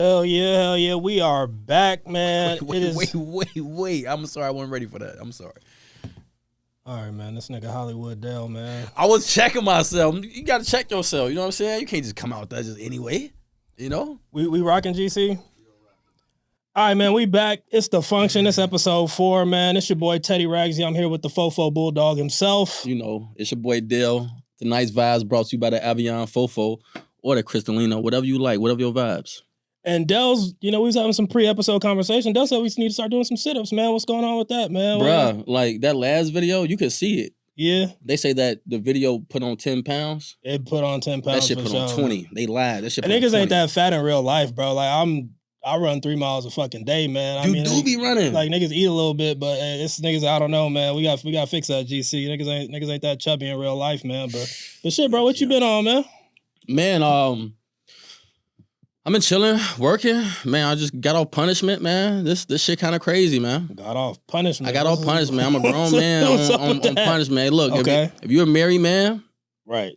Hell yeah, we are back, man. Wait. I'm sorry, I wasn't ready for that. I'm sorry. All right, man, this nigga Hollywood Dell, man. I was checking myself. You got to check yourself, you know what I'm saying? You can't just come out with that just anyway, you know? We rocking, GC? All right, man, we back. It's TheFunction. It's episode 4, man. It's your boy Teddy Ragsy. I'm here with the Fofo Bulldog himself. You know, it's your boy Dell. The nice vibes brought to you by the Avion Fofo or the Crystalino, whatever you like, whatever your vibes. And Dell's, we was having some pre-episode conversation. Dell said we need to start doing some sit-ups, man. What's going on with that, man? Bruh, like that last video, you could see it. Yeah. They say that the video put on 10 pounds. It put on 10 pounds. That shit put on 20. They lied. That shit put on 20. Niggas ain't that fat in real life, bro. Like, I run 3 miles a fucking day, man. You do be running. Like, niggas eat a little bit, but it's niggas, I don't know, man. We got to fix that, GC. Niggas ain't that chubby in real life, man. But shit, bro, what you been on, man? Man, I've been chilling, working. Man, I just got off punishment, man. This shit kind of crazy, man. Got off punishment. I got off punishment. I'm a grown man on punishment. Hey, look, okay. if you're a married man, right,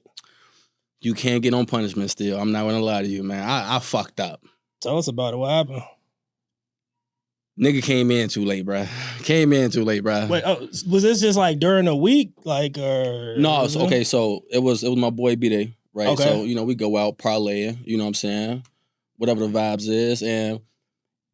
you can't get on punishment still. I'm not going to lie to you, man. I fucked up. Tell us about it. What happened? Nigga came in too late, bruh. Wait, was this just like during the week? Like, or no, okay, so it was my boy B-Day, right? Okay. So, we go out parlaying, you know what I'm saying? Whatever the vibes is. And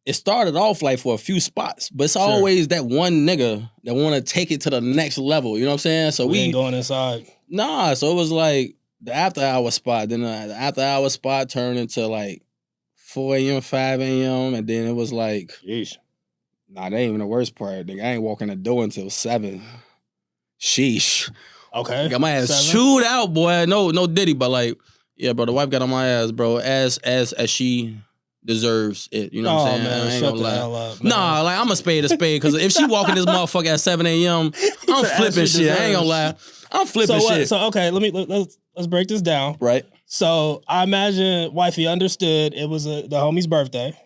it started off like for a few spots, but it's always that one nigga that want to take it to the next level, you know what I'm saying? So we ain't going inside. Nah, so it was like the after hour spot. Then the after hour spot turned into like 4 a.m., 5 a.m. And then it was like, Jeez. Nah, that ain't even the worst part. Nigga, I ain't walking the door until 7. Sheesh. Okay. Got my ass chewed out, boy. No diddy, but like, yeah, bro, the wife got on my ass, bro, as she deserves it. You know what I'm saying? Man, I ain't shut gonna the lie. hell up, man. Nah, like I'm a spade, because if she walking this motherfucker at 7 a.m., I'm flipping shit. I ain't gonna lie. I'm flipping shit. So okay, let's break this down. Right. So I imagine wifey understood it was the homie's birthday.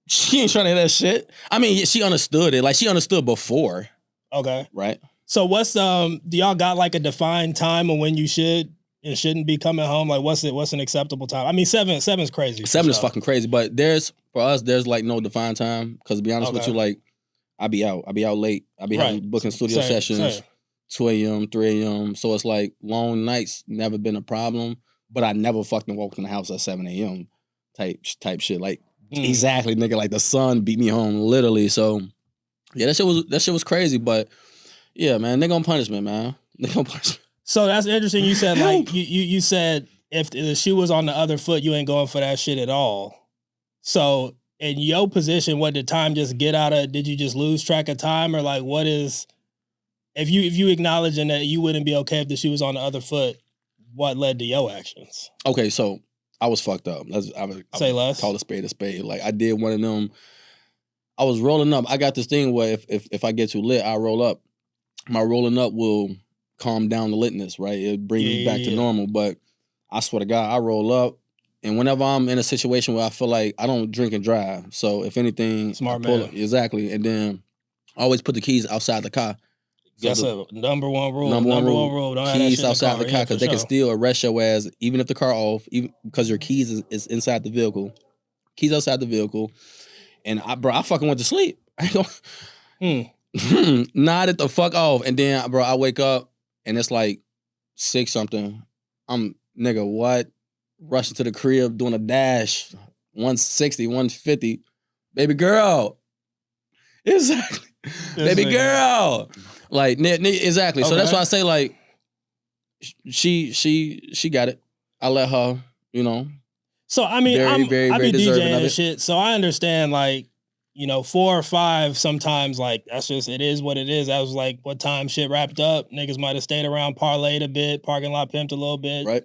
She ain't trying to hear that shit. I mean, she understood it. Like she understood before. Okay. Right. So what's do y'all got like a defined time on when you should and shouldn't be coming home? Like what's an acceptable time? I mean, seven's crazy. 7 is fucking crazy, but for us there's like no defined time. Cause to be honest with you, like I be out late. I be having booking studio sessions, 2 a.m., 3 a.m. So it's like long nights never been a problem. But I never fucking walked in the house at 7 a.m. type shit. Like exactly, nigga. Like the sun beat me home literally. So yeah, that shit was crazy. But yeah, man, nigga on punishment, man. Nigga on punishment. So that's interesting. You said like you said if the shoe was on the other foot, you ain't going for that shit at all. So in your position, what did time just get out of? Did you just lose track of time, or like what is? If you acknowledging that you wouldn't be okay if the shoe was on the other foot, what led to your actions? Okay, so I was fucked up. Say less. Call a spade a spade. Like I did one of them. I was rolling up. I got this thing where if I get too lit, I roll up. My rolling up will calm down the litness, right? It'll bring me back to normal. But I swear to God, I roll up, and whenever I'm in a situation where I feel like I don't drink and drive, so if anything, smart I pull man. It. Exactly. And then I always put the keys outside the car. So that's a number one rule. Number one rule. Don't keys have outside the car because they can still arrest your ass even if the car off, even because your keys is inside the vehicle. Keys outside the vehicle, and I fucking went to sleep. I ain't gonna nodded the fuck off, and then bro, I wake up and it's like 6 something. I'm nigga what? Rushing to the crib doing a dash, 160, 150. Baby girl, exactly. Baby girl. Like exactly. Okay. So that's why I say like she got it. I let her, So I mean, I be DJing and it. shit. So I understand like, 4 or 5 sometimes like that's just it is what it is. That was like what time shit wrapped up. Niggas might have stayed around, parlayed a bit, parking lot pimped a little bit. Right.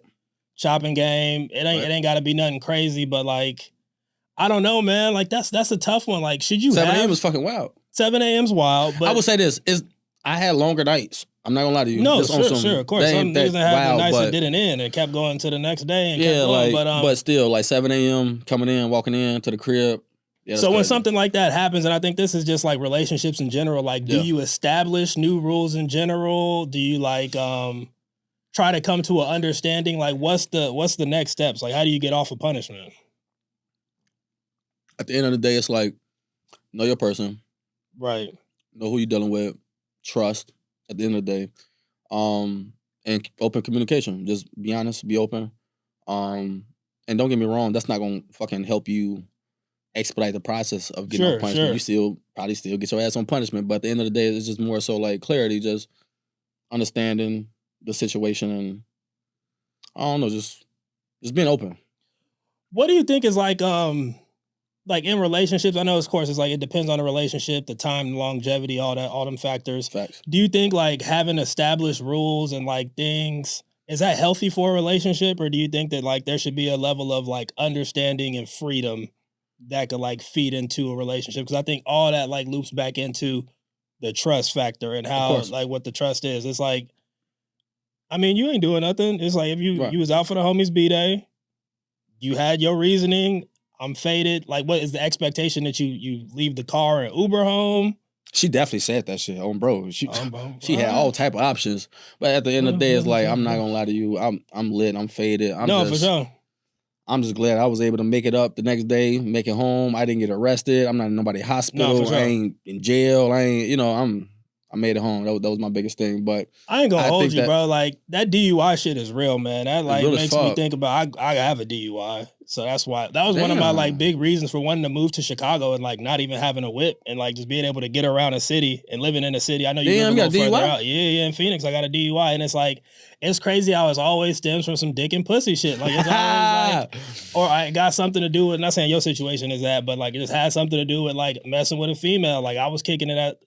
Shopping game. It ain't gotta be nothing crazy, but like I don't know, man. Like that's a tough one. Like should you 7 a.m. was fucking wild. 7 a.m.'s wild, but I would say this is I had longer nights. I'm not gonna lie to you. No, sure, of course. Some niggas that had the nights that didn't end and kept going to the next day and kept going. But still, like 7 a.m. coming in, walking in to the crib. Yeah, so when something like that happens, and I think this is just like relationships in general, like do you establish new rules in general? Do you like try to come to an understanding? Like what's the next steps? Like how do you get off of punishment? At the end of the day, it's like, know your person, Right. know who you're dealing with, trust. At the end of the day, and open communication. Just be honest, be open. And don't get me wrong, that's not gonna fucking help you expedite the process of getting on punishment. You still probably get your ass on punishment, but at the end of the day, it's just more so like clarity, just understanding the situation, and I don't know, just being open. What do you think is like in relationships? I know, of course, it's like it depends on the relationship, the time, the longevity, all them factors. Facts. Do you think like having established rules and like things, is that healthy for a relationship, or do you think that like there should be a level of like understanding and freedom that could like feed into a relationship? Because I think all that like loops back into the trust factor and how like what the trust is. It's like, I mean, you ain't doing nothing. It's like if you was out for the homies B-Day, you had your reasoning. I'm faded. Like, what is the expectation that you leave the car and Uber home? She definitely said that shit on bro. She had all type of options, but at the end of the day, it's like, I'm not gonna lie to you. I'm lit. I'm faded. For sure. I'm just glad I was able to make it up the next day, make it home. I didn't get arrested. I'm not in nobody's hospital. For sure. I ain't in jail. I ain't, I made it home. That was my biggest thing. But I ain't gonna hold you, bro. Like that DUI shit is real, man. That like makes me think about I have a DUI. So that's why that was one of my like big reasons for wanting to move to Chicago and like not even having a whip and like just being able to get around a city and living in a city. I know you live a little further out. Yeah, in Phoenix, I got a DUI, and it's like it's crazy how it always stems from some dick and pussy shit. Like it's always like, or I got something to do with. Not saying your situation is that, but like it just has something to do with like messing with a female. Like I was kicking it at,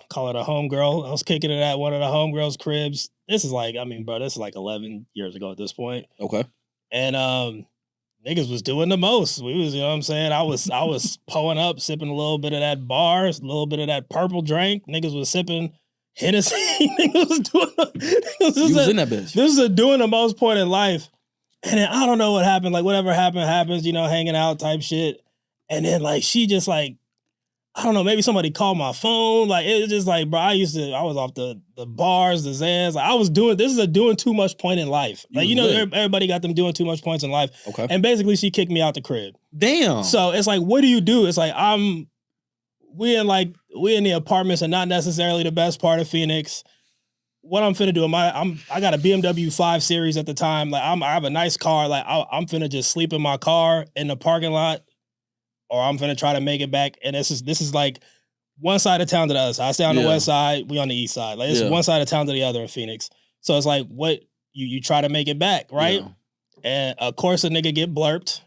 call it a homegirl. I was kicking it at one of the homegirls' cribs. This is like, I mean, bro, this is like 11 years ago at this point. Okay. And niggas was doing the most. We was, you know what I'm saying? I was pulling up, sipping a little bit of that bars, a little bit of that purple drink. Niggas was sipping Hennessy. Niggas was doing in that bitch. This is doing the most point in life. And then I don't know what happened. Like whatever happens, hanging out type shit. And then like she just like, I don't know, maybe somebody called my phone. Like, it was just like, bro, I was off the bars, the Zans. Like, I was doing too much point in life. Like, everybody got them doing too much points in life. Okay. And basically, she kicked me out the crib. Damn. So it's like, what do you do? It's like, we in the apartments and not necessarily the best part of Phoenix. What I'm finna do, I got a BMW 5 Series at the time. Like, I have a nice car. Like, I'm finna just sleep in my car in the parking lot. Or I'm gonna try to make it back, and this is like one side of town to the other side. I stay on the west side, we on the east side. Like it's one side of town to the other in Phoenix. So it's like what you try to make it back, right? Yeah. And of course a nigga get blurped.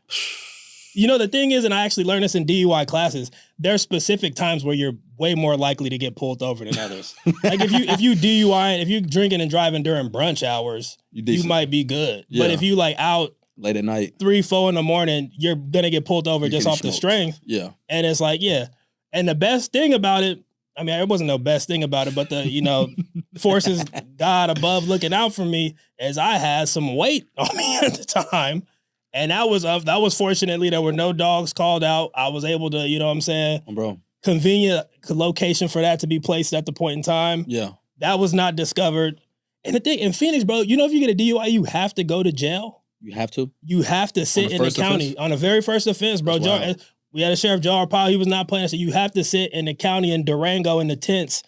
The thing is, and I actually learned this in DUI classes, there's specific times where you're way more likely to get pulled over than others. Like if you DUI, if you drinking and driving during brunch hours, you might be good. Yeah. But if you like out late at night, 3-4 in the morning, you're gonna get pulled over just off the strength. Yeah. And it's like, yeah. And the best thing about it, I mean, it wasn't no best thing about it, but the, forces God above looking out for me as I had some weight on me at the time. And that was fortunately, there were no dogs called out. I was able to, you know what I'm saying? Bro. Convenient location for that to be placed at the point in time. Yeah. That was not discovered. And the thing in Phoenix, bro, if you get a DUI, you have to go to jail. You have to? You have to sit in the county offense? On the very first offense, bro. We had a Sheriff Jar Powell. He was not playing. So you have to sit in the county in Durango in the tents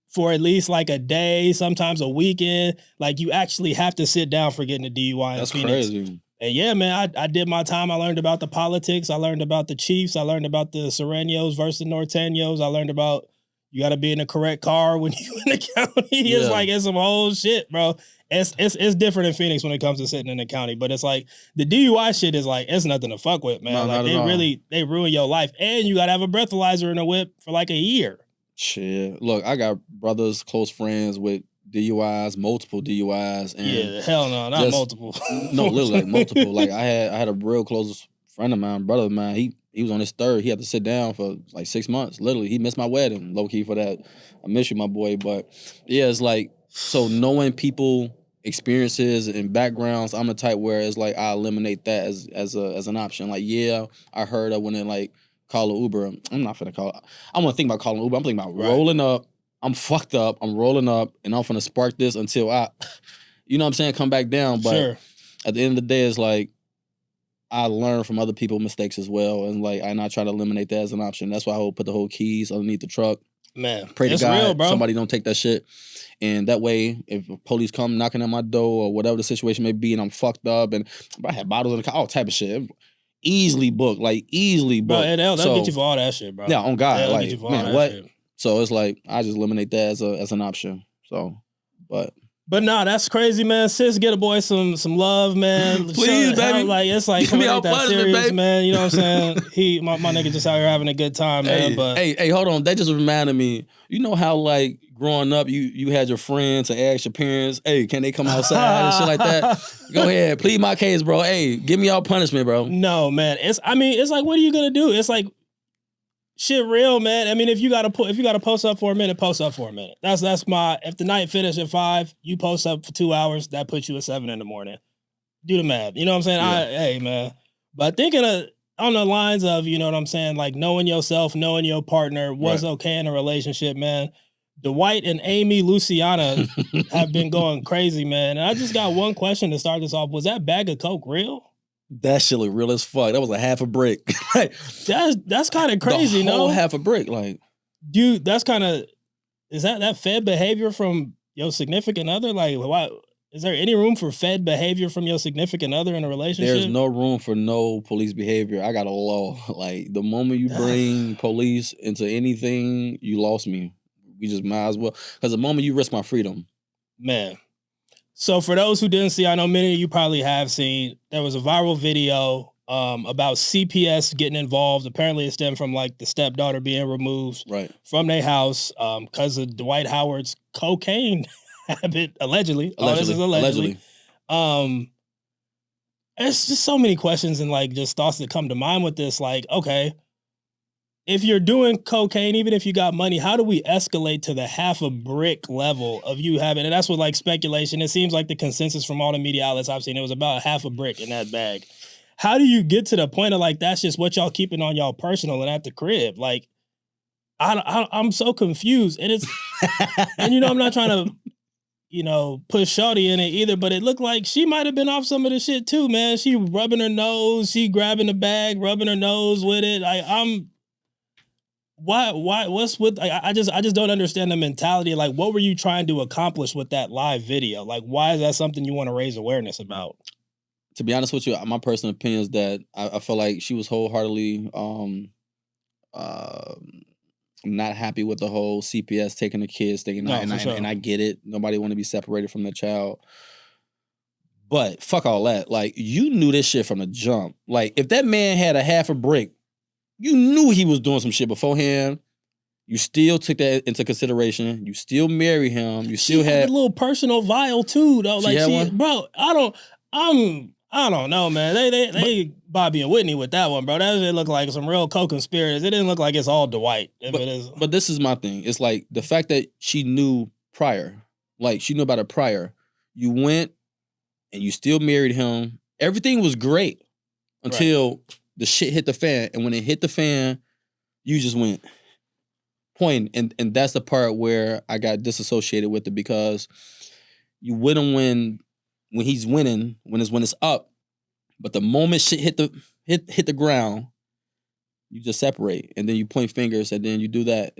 for at least like a day, sometimes a weekend. Like you actually have to sit down for getting a DUI in Phoenix. Crazy. And yeah, man, I did my time. I learned about the politics. I learned about the Chiefs. I learned about the Serenos versus the Norteños. I learned about you got to be in the correct car when you in the county. It's like, it's some whole shit, bro. It's different in Phoenix when it comes to sitting in the county, but it's like the DUI shit is like, it's nothing to fuck with, man. No, like they ruin your life, and you gotta have a breathalyzer in a whip for like a year. Shit, look, I got brothers, close friends with DUIs, multiple DUIs, and yeah, hell no, not multiple. No, literally like multiple. Like I had a real close friend of mine, brother of mine. He was on his third. He had to sit down for like 6 months. Literally, he missed my wedding, low key for that. I miss you, my boy. But yeah, it's like. So knowing people experiences and backgrounds, I'm the type where it's like I eliminate that as an option. Like, yeah, I heard of when it like call an Uber. I'm not finna call. I'm gonna think about calling Uber. I'm thinking about rolling up. I'm fucked up. I'm rolling up, and I'm finna spark this until I, you know what I'm saying, come back down. But at the end of the day, it's like I learn from other people's mistakes as well, and like, and I try to eliminate that as an option. That's why I put the whole keys underneath the truck. Man, Pray to it's God real, bro. somebody don't take that shit, and that way, if police come knocking at my door or whatever the situation may be, and I'm fucked up, and I had bottles in the car, all type of shit, easily booked, like easily booked. Bro, they'll get you for all that shit, bro. Yeah, on God, They'll like get you for all man, that what? shit. So it's like I just eliminate that as an option. So, But nah, that's crazy, man. Sis, get a boy some love, man. Please, baby. Like it's like Give me ain't that punishment, serious, baby. man. You know what I'm saying? My nigga just out here having a good time, man. Hey, hold on. That just reminded me. You know how like growing up, you had your friends to ask your parents, hey, can they come outside and shit like that? Go ahead, plead my case, bro. Hey, give me all punishment, bro. No, man. It's like, what are you gonna do? It's like shit real, man. I mean, if you gotta post up for a minute, post up for a minute. That's my. If the night finish at 5, you post up for 2 hours. That puts you at 7 in the morning. Do the math. You know what I'm saying? Yeah. Hey, man. But thinking on the lines of, you know what I'm saying, like knowing yourself, knowing your partner, what's okay in a relationship, man. Dwight and Amy Luciana have been going crazy, man. And I just got one question to start this off. Was that bag of Coke real? That shit look real as fuck. That was a half a brick. That's kind of crazy, the whole no? half a brick, like. Dude, that's kind of, is that fed behavior from your significant other? Like, why? Is there any room for fed behavior from your significant other in a relationship? There's no room for no police behavior. I got a law. Like, the moment you bring police into anything, you lost me. We just might as well. Because the moment you risk my freedom. Man. So for those who didn't see, I know many of you probably have seen, there was a viral video about CPS getting involved. Apparently it stemmed from like the stepdaughter being removed from their house because of Dwight Howard's cocaine habit, allegedly. Oh, this is allegedly. It's just so many questions and like just thoughts that come to mind with this. Like, okay, if you're doing cocaine, even if you got money, how do we escalate to the half a brick level of you having? And that's what like speculation. It seems like the consensus from all the media outlets I've seen, it was about half a brick in that bag. How do you get to the point of like, that's just what y'all keeping on y'all personal and at the crib? Like, I'm so confused. And it's, and you know, I'm not trying to, you know, push shawty in it either, but it looked like she might have been off some of the shit too, man. She rubbing her nose, she grabbing the bag, rubbing her nose with it. Like, why, what's with, I just don't understand the mentality. Like, what were you trying to accomplish with that live video? Like, why is that something you want to raise awareness about? To be honest with you, my personal opinion is that I feel like she was wholeheartedly not happy with the whole CPS taking the kids thing. And I get it. Nobody want to be separated from their child. But fuck all that. Like, you knew this shit from the jump. Like, if that man had a half a brick, you knew he was doing some shit beforehand. You still took that into consideration. You still marry him. You still had a little personal vial too, though. Like, bro, I don't know, man. They Bobby and Whitney with that one, bro. That shit look like some real co-conspirators. It didn't look like it's all Dwight. But this is my thing. It's like the fact that she knew prior, like she knew about it prior. You went and you still married him. Everything was great until the shit hit the fan. And when it hit the fan, you just went pointing. And that's the part where I got disassociated with it, because you wouldn't win when he's winning, when it's up. But the moment shit hit the ground, you just separate. And then you point fingers, and then you do that.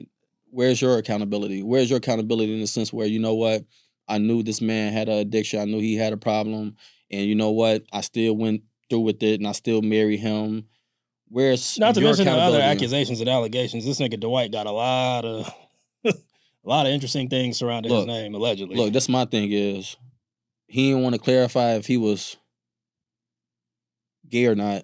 Where's your accountability? Where's your accountability in the sense where, you know what? I knew this man had an addiction. I knew he had a problem. And you know what? I still went through with it, and I still married him. Where's not to your mention the other accountability? accusations and allegations? This nigga Dwight got a lot of interesting things surrounding his name, allegedly. Look, that's my thing is, he didn't want to clarify if he was gay or not,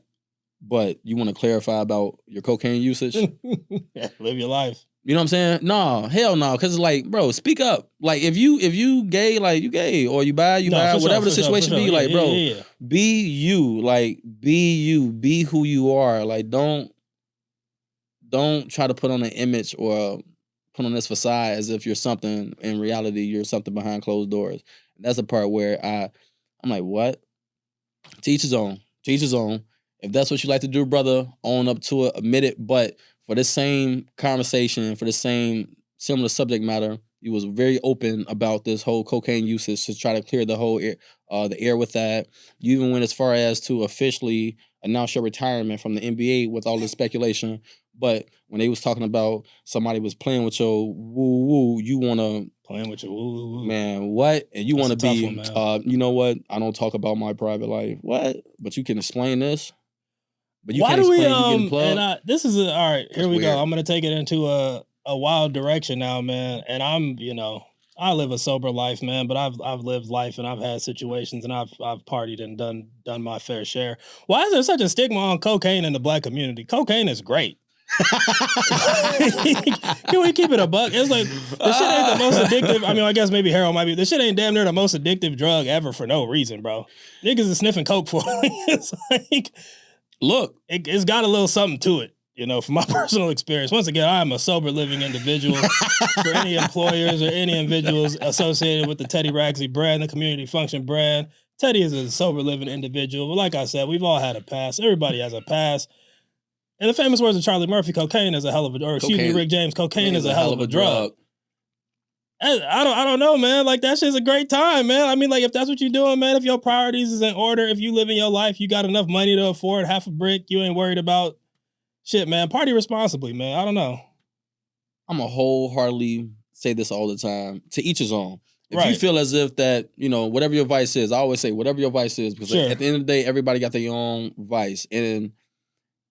but you want to clarify about your cocaine usage? Live your life. You know what I'm saying? No, hell no. Cause it's like, bro, speak up. Like, if you gay, like, you gay, or you bi, whatever the situation be. Like, bro, be you. Like, be you. Be who you are. Like, don't try to put on an image or put on this facade as if you're something. In reality, you're something behind closed doors. And that's the part where I'm like, what? To each his own. To each his own. If that's what you like to do, brother, own up to it, admit it. But for this same conversation, for the same similar subject matter, you was very open about this whole cocaine usage to try to clear the whole air, the air with that. You even went as far as to officially announce your retirement from the NBA with all this speculation. But when they was talking about somebody was playing with your woo woo, you wanna playing with your woo woo. Man, what? And you want to be, one, you know what? I don't talk about my private life. What? But you can explain this. But you Why can't do explain you getting plugged. And this is all right. Here we weird. go. I'm gonna take it into a wild direction now, man. And I'm, I live a sober life, man. But I've lived life and I've had situations and I've partied and done my fair share. Why is there such a stigma on cocaine in the Black community? Cocaine is great. Can we keep it a buck? It's like the shit ain't the most addictive. I mean, I guess maybe heroin might be. The shit ain't damn near the most addictive drug ever for no reason, bro. Niggas is sniffing coke for it. It's like, look, it's got a little something to it, from my personal experience. Once again, I am a sober living individual. For any employers or any individuals associated with the Teddy Raxley brand, the Community Function brand, Teddy is a sober living individual. But like I said, we've all had a past. Everybody has a past. In the famous words of Charlie Murphy, cocaine is a hell of a, or excuse me, Rick James, cocaine is a hell of a drug. I don't know, man. Like, that shit's a great time, man. I mean, like, if that's what you're doing, man, if your priorities is in order, if you live in your life, you got enough money to afford half a brick, you ain't worried about shit, man. Party responsibly, man. I don't know. I'm a wholeheartedly say this all the time. To each his own. If you Right. feel as if that, whatever your vice is, I always say whatever your vice is, because Sure. at the end of the day, everybody got their own vice. And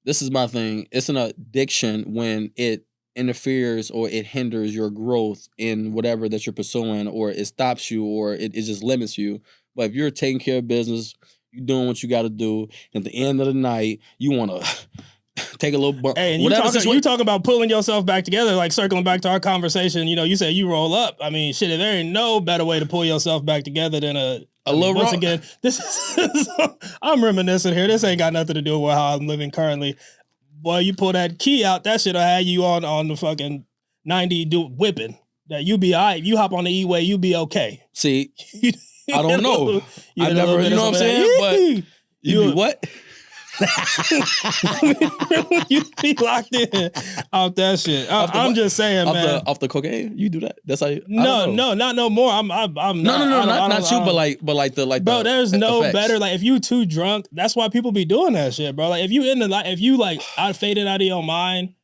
this is my thing. It's an addiction when it interferes or it hinders your growth in whatever that you're pursuing, or it stops you, or it just limits you. But if you're taking care of business, you're doing what you got to do, and at the end of the night, you want to take a little bump. Hey, and you talking about pulling yourself back together, like circling back to our conversation. You said you roll up. I mean, shit, there ain't no better way to pull yourself back together than once again, this is I'm reminiscing here. This ain't got nothing to do with how I'm living currently. Boy, you pull that key out, that shit'll have you on the fucking 90 whipping. That you be all right. You hop on the E-way, you be okay. See, I don't know. I never, you know what I'm saying? But you be what? You be locked in off that shit. I'm just saying, man. Off the cocaine, you do that. That's how you. No, not no more. I'm not you, but like bro. There's no effects. Better. Like, if you too drunk, that's why people be doing that shit, bro. Like, if you out faded out of your mind,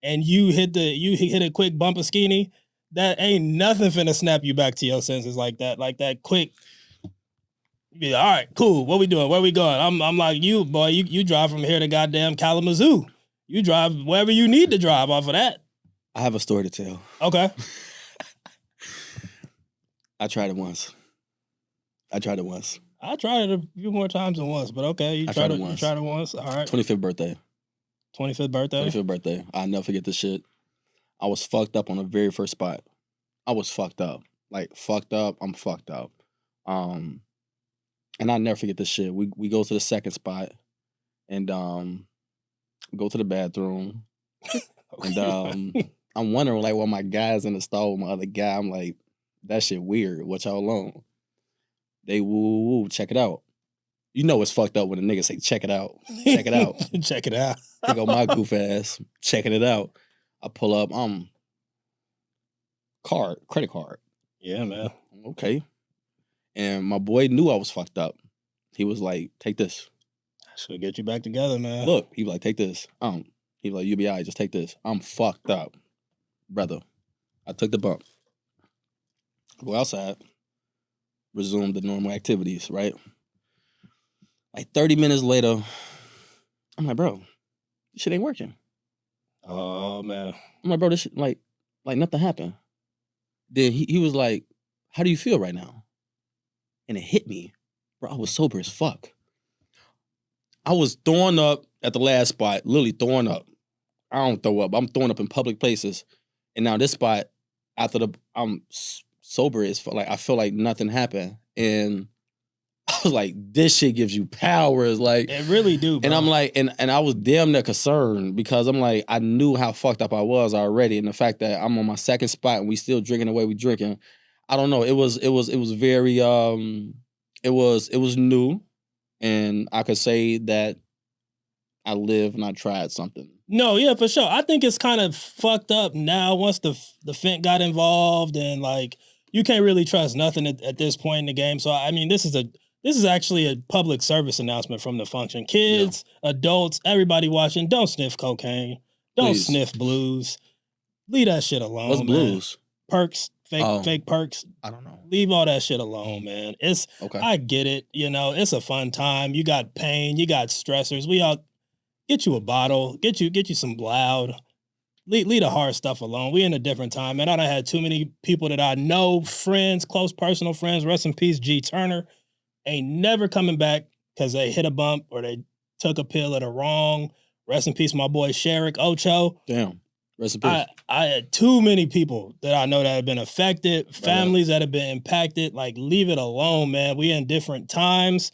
and you hit a quick bump of skinny, that ain't nothing finna snap you back to your senses like that. Like that quick. Yeah, all right, cool. What we doing? Where we going? I'm like, you, boy, you drive from here to goddamn Kalamazoo. You drive wherever you need to drive off of that. I have a story to tell. Okay. I tried it once. I tried it a few more times than once, but okay. You tried it once. All right. 25th birthday. 25th birthday? 25th birthday. I'll never forget this shit. I was fucked up on the very first spot. I was fucked up. Like, fucked up. I'm fucked up. And I'll never forget this shit. We go to the second spot and go to the bathroom. And I'm wondering, like, while my guy's in the stall with my other guy, I'm like, that shit weird. What y'all on? They woo, check it out. You know it's fucked up when a nigga say, check it out. Check it out. Check it out. They go my goof ass, checking it out. I pull up, credit card. Yeah, man. Okay. And my boy knew I was fucked up. He was like, take this. Should get you back together, man. Look, he was like, take this. He was like, you'll be all right, just take this. I'm fucked up. Brother, I took the bump. Go outside. Resume the normal activities, right? Like 30 minutes later, I'm like, bro, this shit ain't working. Oh, man. I'm like, bro, this shit, like nothing happened. Then he was like, how do you feel right now? And it hit me. Bro, I was sober as fuck. I was throwing up at the last spot, literally throwing up. I don't throw up. I'm throwing up in public places. And now this spot, after I'm sober, it's like I feel like nothing happened. And I was like, this shit gives you powers. Like, it really do, bro. And I'm like, and I was damn near concerned because I'm like, I knew how fucked up I was already. And the fact that I'm on my second spot and we still drinking the way we drinking, I don't know. It was very it was new, and I could say that I lived and I tried something. No, yeah, for sure. I think it's kind of fucked up now once the Fent got involved, and like you can't really trust nothing at this point in the game. So I mean, this is this is actually a public service announcement from TheFunction. Kids, adults, everybody watching, don't sniff cocaine. Don't sniff blues. Leave that shit alone. What's blues? Perks, fake perks. I don't know. Leave all that shit alone, man. It's okay. I get it. You know, it's a fun time. You got pain. You got stressors. We all get you a bottle. Get you some loud. Leave the hard stuff alone. We in a different time, man. I done had too many people that I know, friends, close personal friends. Rest in peace, G. Turner. Ain't never coming back because they hit a bump or they took a pill at a wrong. Rest in peace, my boy Sherrick Ocho. Damn. Rest in peace. I had too many people that I know that have been affected, families that have been impacted. Like, leave it alone, man. We in different times.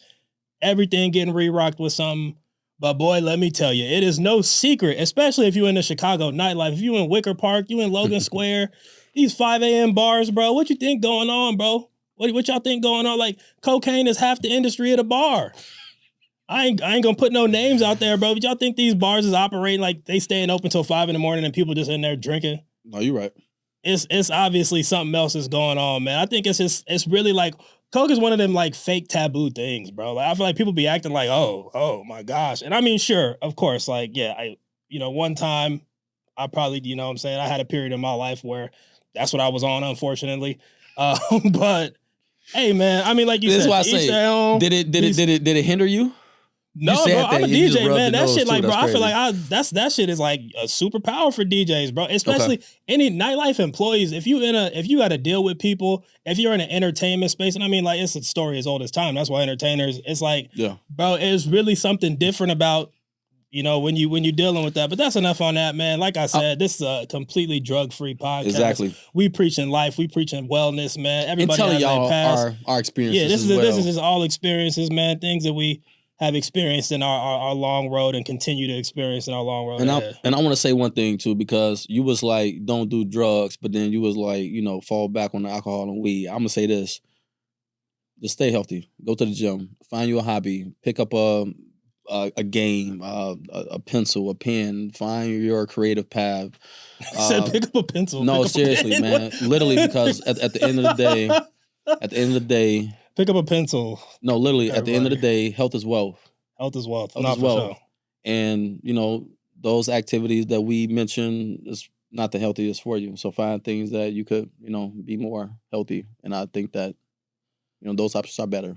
Everything getting re-rocked with something. But boy, let me tell you, it is no secret, especially if you're in the Chicago nightlife. If you in Wicker Park, you in Logan Square, these 5 a.m. bars, bro. What you think going on, bro? What y'all think going on? Like, cocaine is half the industry of the bar. I ain't gonna put no names out there, bro. But y'all think these bars is operating like they staying open till 5 a.m. and people just in there drinking? No, you're right. It's obviously something else is going on, man. I think it's really like coke is one of them like fake taboo things, bro. Like, I feel like people be acting like, oh my gosh. And I mean, sure, of course, like, yeah, one time I probably, you know what I'm saying, I had a period in my life where that's what I was on, unfortunately. But hey, man, I mean, like you said, this is why I say, did it hinder you? No, bro, I'm a DJ, man. That shit, like, bro, I feel like that shit is like a superpower for DJs, bro. Especially any nightlife employees. If you got to deal with people, if you're in an entertainment space, and I mean, like, it's a story as old as time. That's why entertainers, it's like, bro, it's really something different about, when you dealing with that. But that's enough on that, man. Like I said, this is a completely drug-free podcast. Exactly. We preaching life. We preaching wellness, man. Everybody and telling y'all our experiences. Yeah, this is just all experiences, man. Things that we have experienced in our long road and continue to experience in our long road. And I want to say one thing too, because you was like, don't do drugs, but then you was like, fall back on the alcohol and weed. I'm gonna say this: just stay healthy. Go to the gym. Find you a hobby. Pick up a game, a pencil, a pen. Find your creative path. Said pick up a pencil. No, seriously, man. Literally, because at the end of the day. Pick up a pencil. No, literally, at the end of the day, health is wealth. Health is wealth. Health is wealth. Sure. And, those activities that we mentioned is not the healthiest for you. So find things that you could, be more healthy. And I think that, those options are better.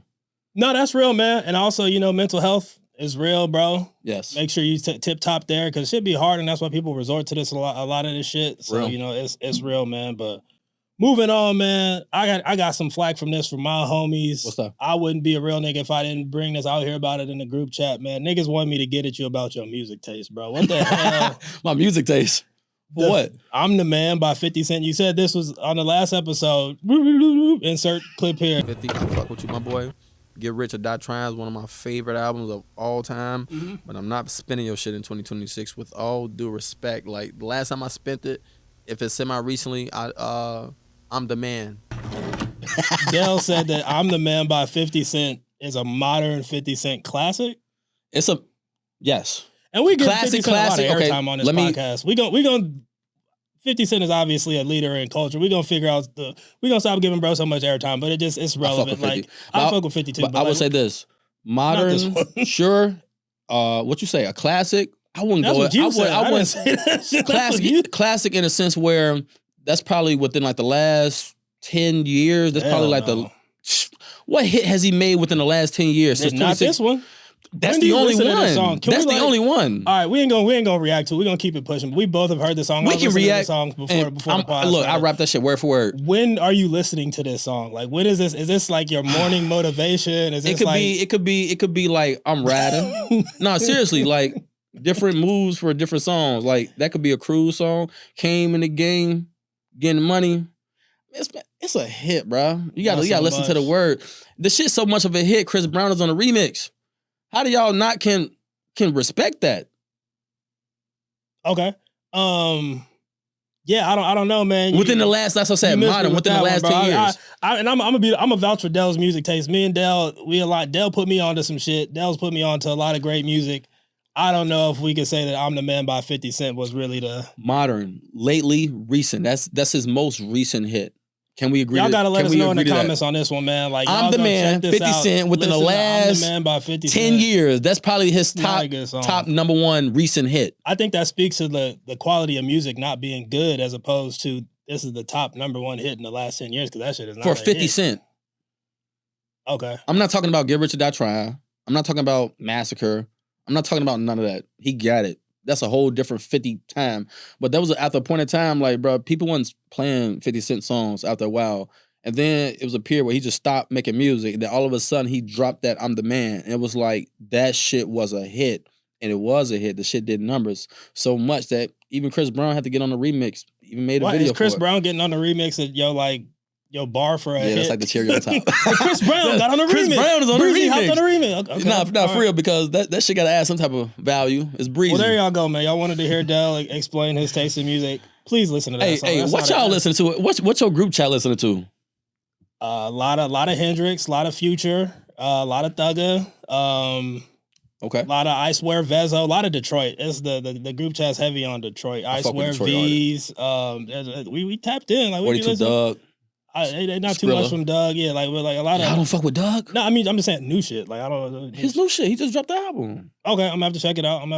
No, that's real, man. And also, mental health is real, bro. Yes. Make sure you tip top there, because it should be hard, and that's why people resort to this a lot of this shit. So, it's real, man. But moving on, man. I got some flack from my homies. What's up? I wouldn't be a real nigga if I didn't bring this out here about it in the group chat, man. Niggas want me to get at you about your music taste, bro. What the hell? My music taste? What? I'm the Man by 50 Cent. You said this was on the last episode. Insert clip here. 50, I fuck with you, my boy. Get Rich or Die Trying is one of my favorite albums of all time. Mm-hmm. But I'm not spending your shit in 2026 with all due respect. Like, the last time I spent it, if it's semi-recently, I'm the Man. Dell said that I'm the Man by 50 Cent is a modern 50 Cent classic. Yes. And we give 50 Cent a lot of airtime on this podcast. We going 50 Cent is obviously a leader in culture. We're gonna figure out we're gonna stop giving bro so much airtime, but it's relevant. Like, I fuck with 50 too. But I would say this. Modern, sure. What you say, a classic? I wouldn't that's go. What you said. I wouldn't say that shit. Classic in a sense where that's probably within like the last 10 years. That's probably like what hit has he made within the last 10 years? It's not this one. That's the only one. That's the only one. All right, we ain't gonna react to it. We're gonna keep it pushing. We both have heard the song. We can react to the songs before the podcast. Look, I rap that shit word for word. When are you listening to this song? Like, when is this? Is this like your morning motivation? Is this it could be like I'm ratting. No, seriously, like different moves for different songs. Like that could be a cruise song. Came in the game, getting money. It's a hit, bro. You gotta listen to the word. The shit's so much of a hit. Chris Brown is on the remix. How do y'all not can respect that? Okay. Yeah, I don't know, man. Within the last, that's what I said, modern, within the last 10 years. I'm a vouch for Dell's music taste. Me and Dell, Dell put me onto some shit. Dell's put me onto a lot of great music. I don't know if we could say that I'm the Man by 50 Cent was really the modern, lately, recent. That's his most recent hit. Can we agree? Y'all gotta let us know in the that? comments on this one, man. Like, I'm the man, 50 Cent within the last 10 years. That's probably his top number one recent hit. I think that speaks to the quality of music not being good as opposed to this is the top number one hit in the last 10 years because that shit is not for 50 Cent. Okay. I'm not talking about Get Rich or Die Trying. I'm not talking about Massacre. I'm not talking about none of that. He got it. That's a whole different 50 time. But that was after a point in time, like, bro, people weren't playing 50 Cent songs after a while. And then it was a period where he just stopped making music. And then all of a sudden he dropped that I'm the Man. And it was like, that shit was a hit. And it was a hit. The shit did numbers so much that even Chris Brown had to get on the remix. Even made a video is Chris for it. Brown getting on the remix of your bar for a hit? Yeah, that's like the cherry on top. Chris Brown got on the remix. Chris Brown is on Breezy the remix. hopped on the remix. Okay. Nah, for real, because that shit got to add some type of value. It's Breezy. Well, there y'all go, man. Y'all wanted to hear Dell explain his taste in music. Please listen to that song. Hey, what y'all listening to? What's your group chat listening to? A lot of Hendrix, a lot of Future, a lot of Thugger, okay, a lot of I Swear Vezo, a lot of Detroit. It's the group chat's heavy on Detroit. I Swear V's. We tapped in like 42 Doug. They not too much from Doug. Yeah, like we're like a lot of. I don't fuck with Doug. No, I mean I'm just saying new shit. Like I don't. His new shit. He just dropped the album. Okay, I'm gonna have to check it out. We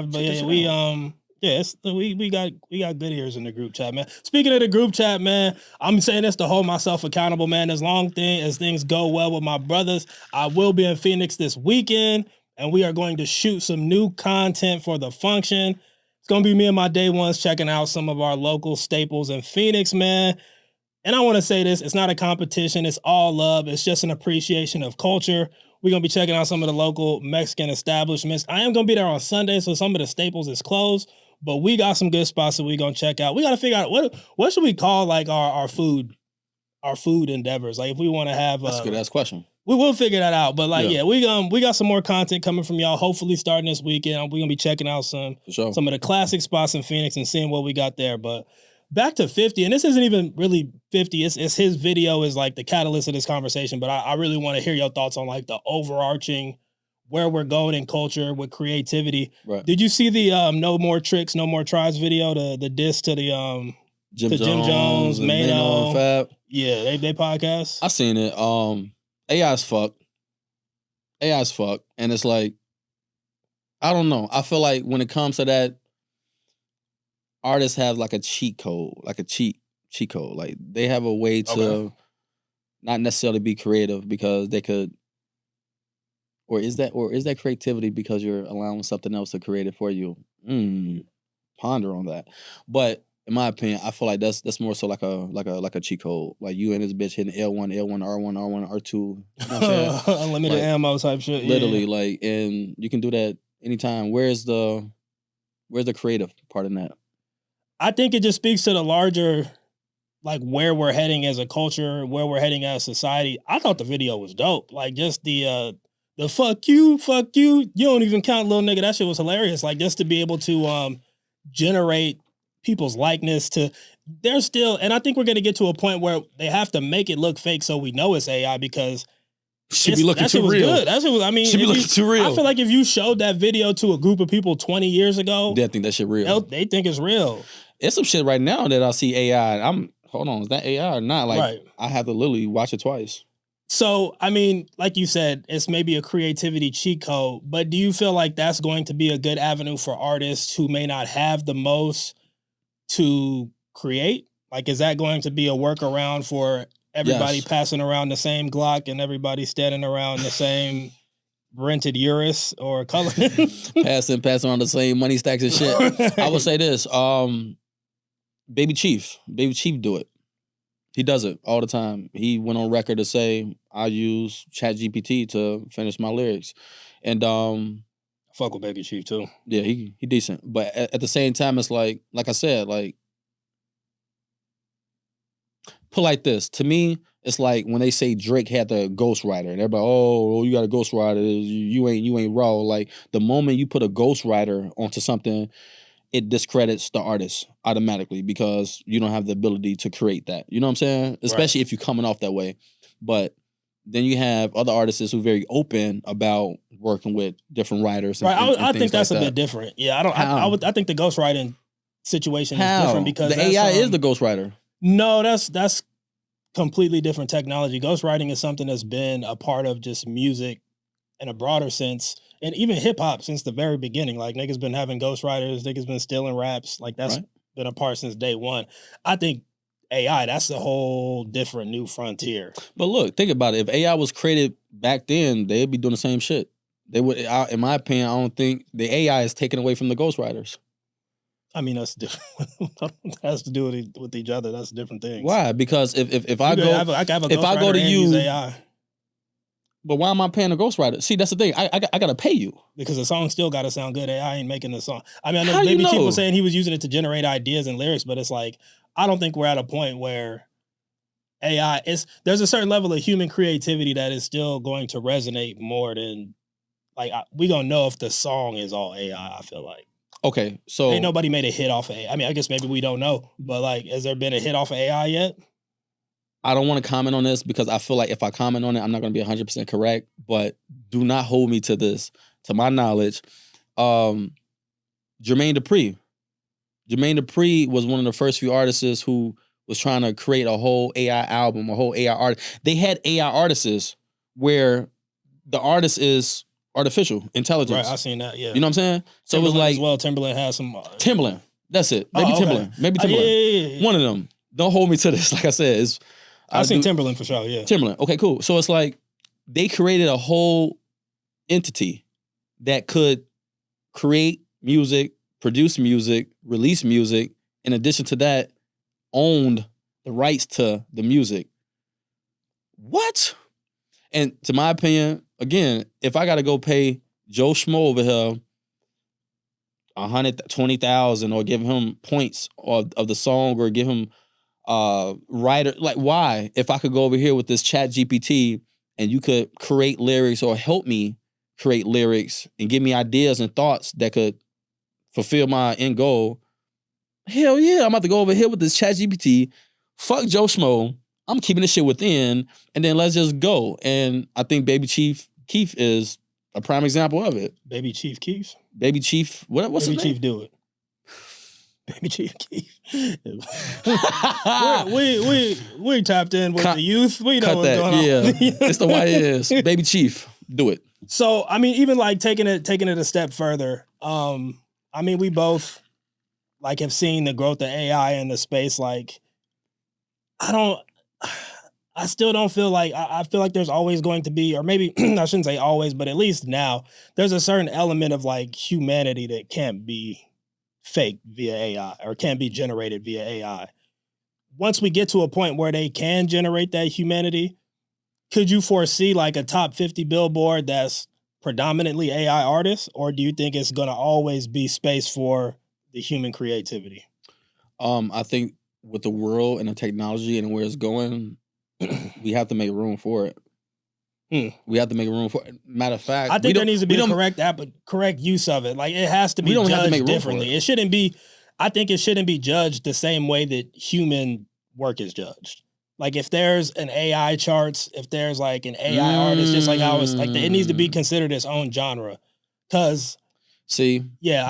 got good ears in the group chat, man. Speaking of the group chat, man, I'm saying this to hold myself accountable, man. As things go well with my brothers, I will be in Phoenix this weekend, and we are going to shoot some new content for TheFunction. It's gonna be me and my day ones checking out some of our local staples in Phoenix, man. And I want to say this, it's not a competition, it's all love. It's just an appreciation of culture. We're going to be checking out some of the local Mexican establishments. I am going to be there on Sunday, so some of the staples is closed, but we got some good spots that we're going to check out. We got to figure out, what should we call like our food endeavors? Like if we want to have... That's a good ass question. We will figure that out, but we got some more content coming from y'all, hopefully starting this weekend. We're going to be checking out some of the classic spots in Phoenix and seeing what we got there, but... Back to 50, and this isn't even really 50. It's his video is like the catalyst of this conversation, but I really want to hear your thoughts on like the overarching where we're going in culture with creativity. Right. Did you see the No More Tricks, No More Tries video, the diss to the Jim Jones, Mano, Fab? Yeah, they podcast. I seen it. AI as fuck, and it's like I don't know. I feel like when it comes to that. Artists have like a cheat code, like they have a way to not necessarily be creative because they could, or is that creativity because you're allowing something else to create it for you? Ponder on that. But in my opinion, I feel like that's more so like a cheat code. Like you and this bitch hitting L1, R1, R2. You know what I'm saying? Unlimited ammo type shit. Literally, like, and you can do that anytime. Where's the creative part in that? I think it just speaks to the larger, like where we're heading as a culture, where we're heading as a society. I thought the video was dope. Like just the fuck you, you don't even count, little nigga. That shit was hilarious. Like just to be able to generate people's likeness to, they're still, and I think we're gonna get to a point where they have to make it look fake so we know it's AI because should be looking too real. Good. That shit was, I mean, should be looking too real. I feel like if you showed that video to a group of people 20 years ago, they think that shit real. They think it's real. It's some shit right now that I see AI. Hold on, is that AI or not? Like, right. I have to literally watch it twice. So, I mean, like you said, it's maybe a creativity cheat code, but do you feel like that's going to be a good avenue for artists who may not have the most to create? Like, is that going to be a workaround for everybody passing around the same Glock and everybody standing around the same rented Urus or Cullinan? passing around the same money stacks and shit. I would say this, Baby Chief do it. He does it all the time. He went on record to say, I use ChatGPT to finish my lyrics. And fuck with Baby Chief too. Yeah, he decent. But at the same time, it's like I said, like, put like this. To me, it's like when they say Drake had the ghostwriter, and everybody, oh, you got a ghostwriter, you ain't raw. Like the moment you put a ghostwriter onto something, it discredits the artist automatically because you don't have the ability to create that. You know what I'm saying? Especially if you're coming off that way. But then you have other artists who are very open about working with different writers. And, right. I think like that's that. A bit different. Yeah, I think the ghostwriting situation is different because the AI is the ghostwriter. No, that's completely different technology. Ghostwriting is something that's been a part of just music in a broader sense, and even hip hop since the very beginning. Like niggas been having ghostwriters, niggas been stealing raps. Like that's Right. been a part since day one. I think AI, that's a whole different new frontier. But look, think about it. If AI was created back then, they'd be doing the same shit. They would, in my opinion, I don't think the AI is taken away from the ghostwriters. I mean, that's different. That has to do with each other. That's different things. Why? Because if I I go, can have a if I go ghostwriter to and you, use AI. But why am I paying a ghostwriter? See, that's the thing. I gotta pay you Because the song still got to sound good. AI ain't making the song. I mean, I know How do you Baby Chief know? was saying he was using it to generate ideas and lyrics, but it's like, I don't think we're at a point where AI is, there's a certain level of human creativity that is still going to resonate more than, like, we gonna know if the song is all AI, I feel like. Okay, so Ain't nobody made a hit off of AI. I mean, I guess maybe we don't know, but like, has there been a hit off of AI yet? I don't want to comment on this because I feel like if I comment on it, I'm not going to be 100% correct. But do not hold me to this. To my knowledge, Jermaine Dupri. Jermaine Dupri was one of the first few artists who was trying to create a whole AI album, a whole AI art. They had AI artists where the artist is artificial intelligence. Right, I seen that. Yeah, You know what I'm saying? So it was like as well. Timberland has some. Timberland. That's it. Maybe okay. Timberland. Maybe Timberland. Yeah. One of them. Don't hold me to this. Like I said, it's. I've seen Timberland for sure, yeah. Timberland. Okay, cool. So it's like they created a whole entity that could create music, produce music, release music. In addition to that, owned the rights to the music. What? And to my opinion, again, if I got to go pay Joe Schmo over here $120,000 or give him points of the song or give him writer, like why? If I could go over here with this chat GPT and you could create lyrics or help me create lyrics and give me ideas and thoughts that could fulfill my end goal, hell yeah, I'm about to go over here with this chat GPT, fuck Joe Schmo, I'm keeping this shit within, and then let's just go. And I think Baby Chief Keef is a prime example of it. Baby Chief Keef? Baby Chief, what's Baby his name? Chief do it. Baby Chief Keef. we tapped in with the youth. We know what's going on. Yeah, it's the YS. Baby Chief, do it. So I mean, even like taking it a step further. I mean, we both like have seen the growth of AI in the space. Like, I still don't feel like, I feel like there's always going to be, or maybe I shouldn't say always, but at least now there's a certain element of like humanity that can't be faked via AI or can't be generated via AI. Once we get to a point where they can generate that humanity, could you foresee like a top 50 Billboard that's predominantly AI artists, or do you think it's going to always be space for the human creativity? I think with the world and the technology and where it's going, we have to make room for it. We have to make room for it. Matter of fact, I think there needs to be a correct use of it. Like it has to be judged differently. It shouldn't be. I think it shouldn't be judged the same way that human work is judged. Like if there's an AI charts, if there's like an AI artist, just like how it's like, it needs to be considered its own genre. Cause I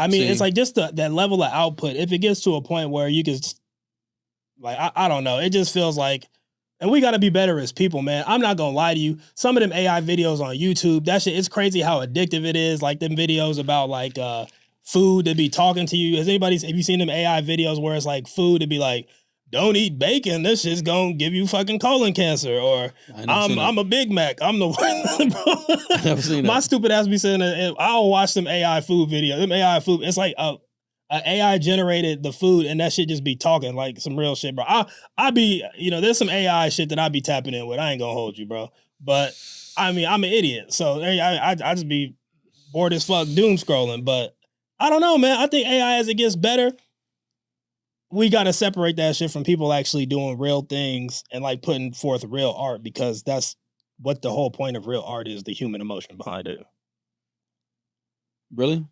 mean, it's like just that level of output. If it gets to a point where you can, like, I don't know, it just feels like, and we got to be better as people, man. I'm not going to lie to you. Some of them AI videos on YouTube, that shit, it's crazy how addictive it is. Like them videos about like food to be talking to you. Have you seen them AI videos where it's like food to be like, don't eat bacon, this shit's going to give you fucking colon cancer. Or I'm a Big Mac. I'm the one. I never seen that. My stupid ass be saying that I'll watch some AI food videos. Them AI food, it's like AI generated the food and that shit just be talking like some real shit, bro. I be, there's some AI shit that I be tapping in with. I ain't gonna hold you, bro. But I mean, I'm an idiot. So I just be bored as fuck doom scrolling. But I don't know, man. I think AI as it gets better, we got to separate that shit from people actually doing real things and like putting forth real art, because that's what the whole point of real art is, the human emotion behind it. Really?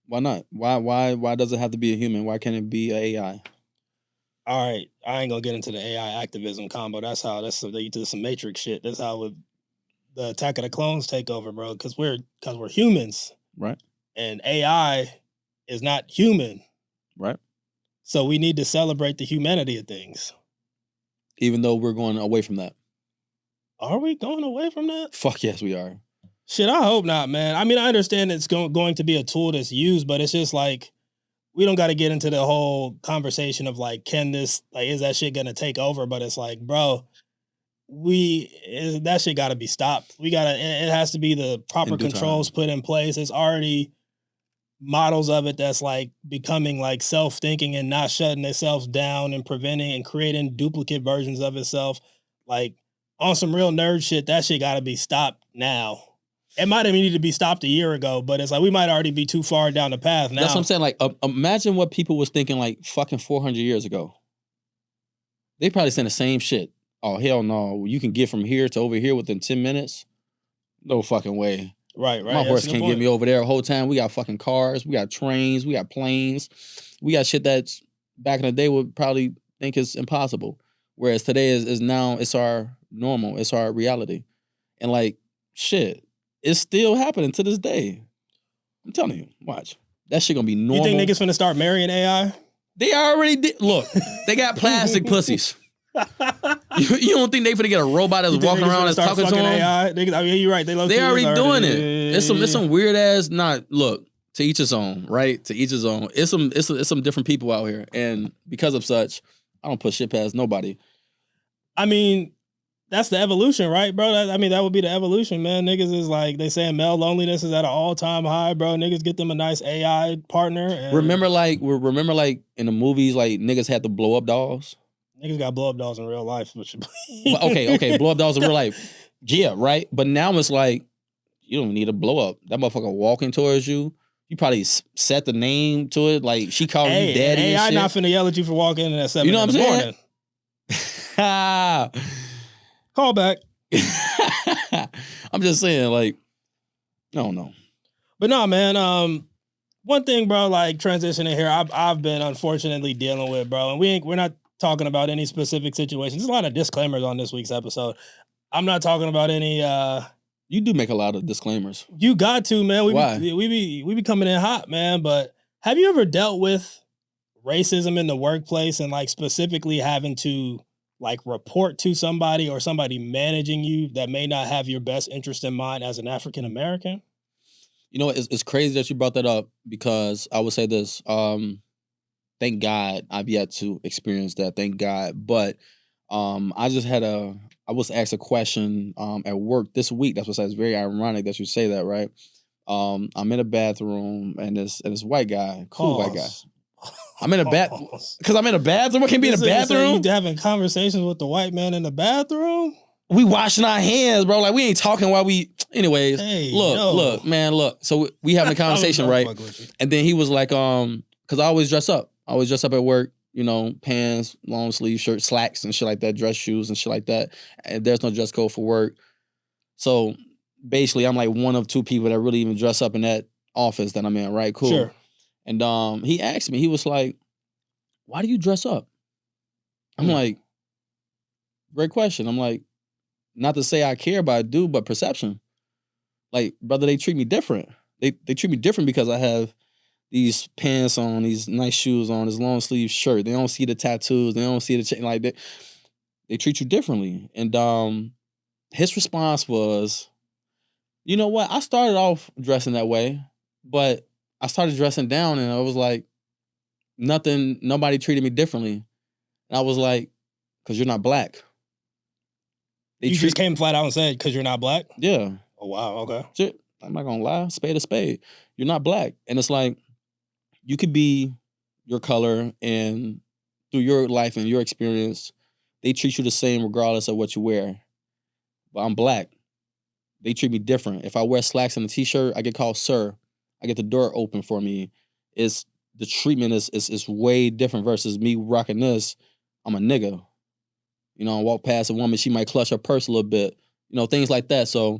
Why not? Why does it have to be a human? Why can't it be an AI? All right, I ain't gonna get into the AI activism combo. That's they do some Matrix shit. That's how the Attack of the Clones take over, bro. Because we're humans, right? And AI is not human, right? So we need to celebrate the humanity of things. Even though we're going away from that. Are we going away from that? Fuck yes, we are. Shit, I hope not, man. I mean, I understand it's going to be a tool that's used, but it's just like, we don't got to get into the whole conversation of like, is that shit going to take over? But it's like, bro, that shit got to be stopped. It has to be the proper controls put in place. It's already models of it that's like becoming like self-thinking and not shutting itself down and preventing and creating duplicate versions of itself. Like on some real nerd shit, that shit got to be stopped now. It might have needed to be stopped a year ago, but it's like we might already be too far down the path now. That's what I'm saying. Like, imagine what people was thinking like fucking 400 years ago. They probably saying the same shit. Oh, hell no. You can get from here to over here within 10 minutes? No fucking way. Right. My horse can't get me over there the whole time. We got fucking cars. We got trains. We got planes. We got shit that's back in the day would probably think is impossible. Whereas today is now, it's our normal. It's our reality. And like, shit, it's still happening to this day. I'm telling you, watch. That shit gonna be normal. You think niggas finna start marrying AI? They already did. Look, they got plastic pussies. You don't think they finna get a robot that's walking around that's talking to them? AI? Niggas, I mean, you're right. They already doing it. It's some weird ass. Look, to each his own, right? To each his own. It's some different people out here, and because of such, I don't put shit past nobody. I mean, that's the evolution, right, bro? That would be the evolution, man. Niggas is like, they saying male loneliness is at an all-time high, bro. Niggas get them a nice AI partner. And remember like in the movies, like niggas had to blow up dolls. Niggas got blow up dolls in real life. Okay, blow up dolls in real life. Yeah, right. But now it's like, you don't need a blow up. That motherfucker walking towards you. You probably set the name to it. Like she called you daddy. AI and shit. not finna yell at you for walking in at 7 in the morning. Call back. I'm just saying, like, I don't know. But no, man. One thing, bro, like transitioning here, I've been unfortunately dealing with, bro, and we're not talking about any specific situations. There's a lot of disclaimers on this week's episode. I'm not talking about any. You do make a lot of disclaimers. You got to, man. Why? We be coming in hot, man. But have you ever dealt with racism in the workplace and like specifically having to like report to somebody or somebody managing you that may not have your best interest in mind as an African American? You know, it's crazy that you brought that up because I would say this. Thank God I've yet to experience that. Thank God. But I was asked a question at work this week. That's what it's very ironic that you say that, right? I'm in a bathroom and this white guy, cool white guy. I'm in a because I'm in a bathroom. What can be in a bathroom? You having conversations with the white man in the bathroom? We washing our hands, bro. Like we ain't talking while we. Anyways, hey, look, man. So we having a conversation, right? And then he was like, because I always dress up. I always dress up at work. You know, pants, long sleeve shirt, slacks, and shit like that. Dress shoes and shit like that. And there's no dress code for work. So basically, I'm like one of two people that really even dress up in that office that I'm in. Right? Cool. Sure. And he asked me, he was like, why do you dress up? I'm like, great question. I'm like, not to say I care, but I do, but perception. Like, brother, they treat me different. They treat me different because I have these pants on, these nice shoes on, this long sleeve shirt. They don't see the tattoos. They don't see the chain. Like, they treat you differently. And his response was, you know what? I started off dressing that way, but I started dressing down and I was like, nobody treated me differently. And I was like, because you're not black. You just came flat out and said, because you're not black? Yeah. Oh, wow. Okay. Shit, I'm not going to lie. Spade a spade. You're not black. And it's like, you could be your color and through your life and your experience, they treat you the same regardless of what you wear. But I'm black. They treat me different. If I wear slacks and a t-shirt, I get called sir. I get the door open for me. The treatment is way different versus me rocking this. I'm a nigga. You know, I walk past a woman, she might clutch her purse a little bit. You know, things like that. So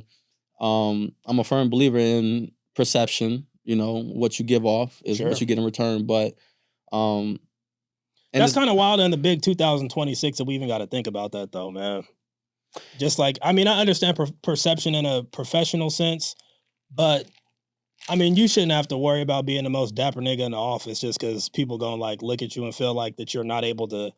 I'm a firm believer in perception. You know, what you give off is what you get in return. But that's kind of wild in the big 2026 that we even got to think about that though, man. Just like, I mean, I understand perception in a professional sense, but I mean, you shouldn't have to worry about being the most dapper nigga in the office just because people gonna like look at you and feel like that you're not able to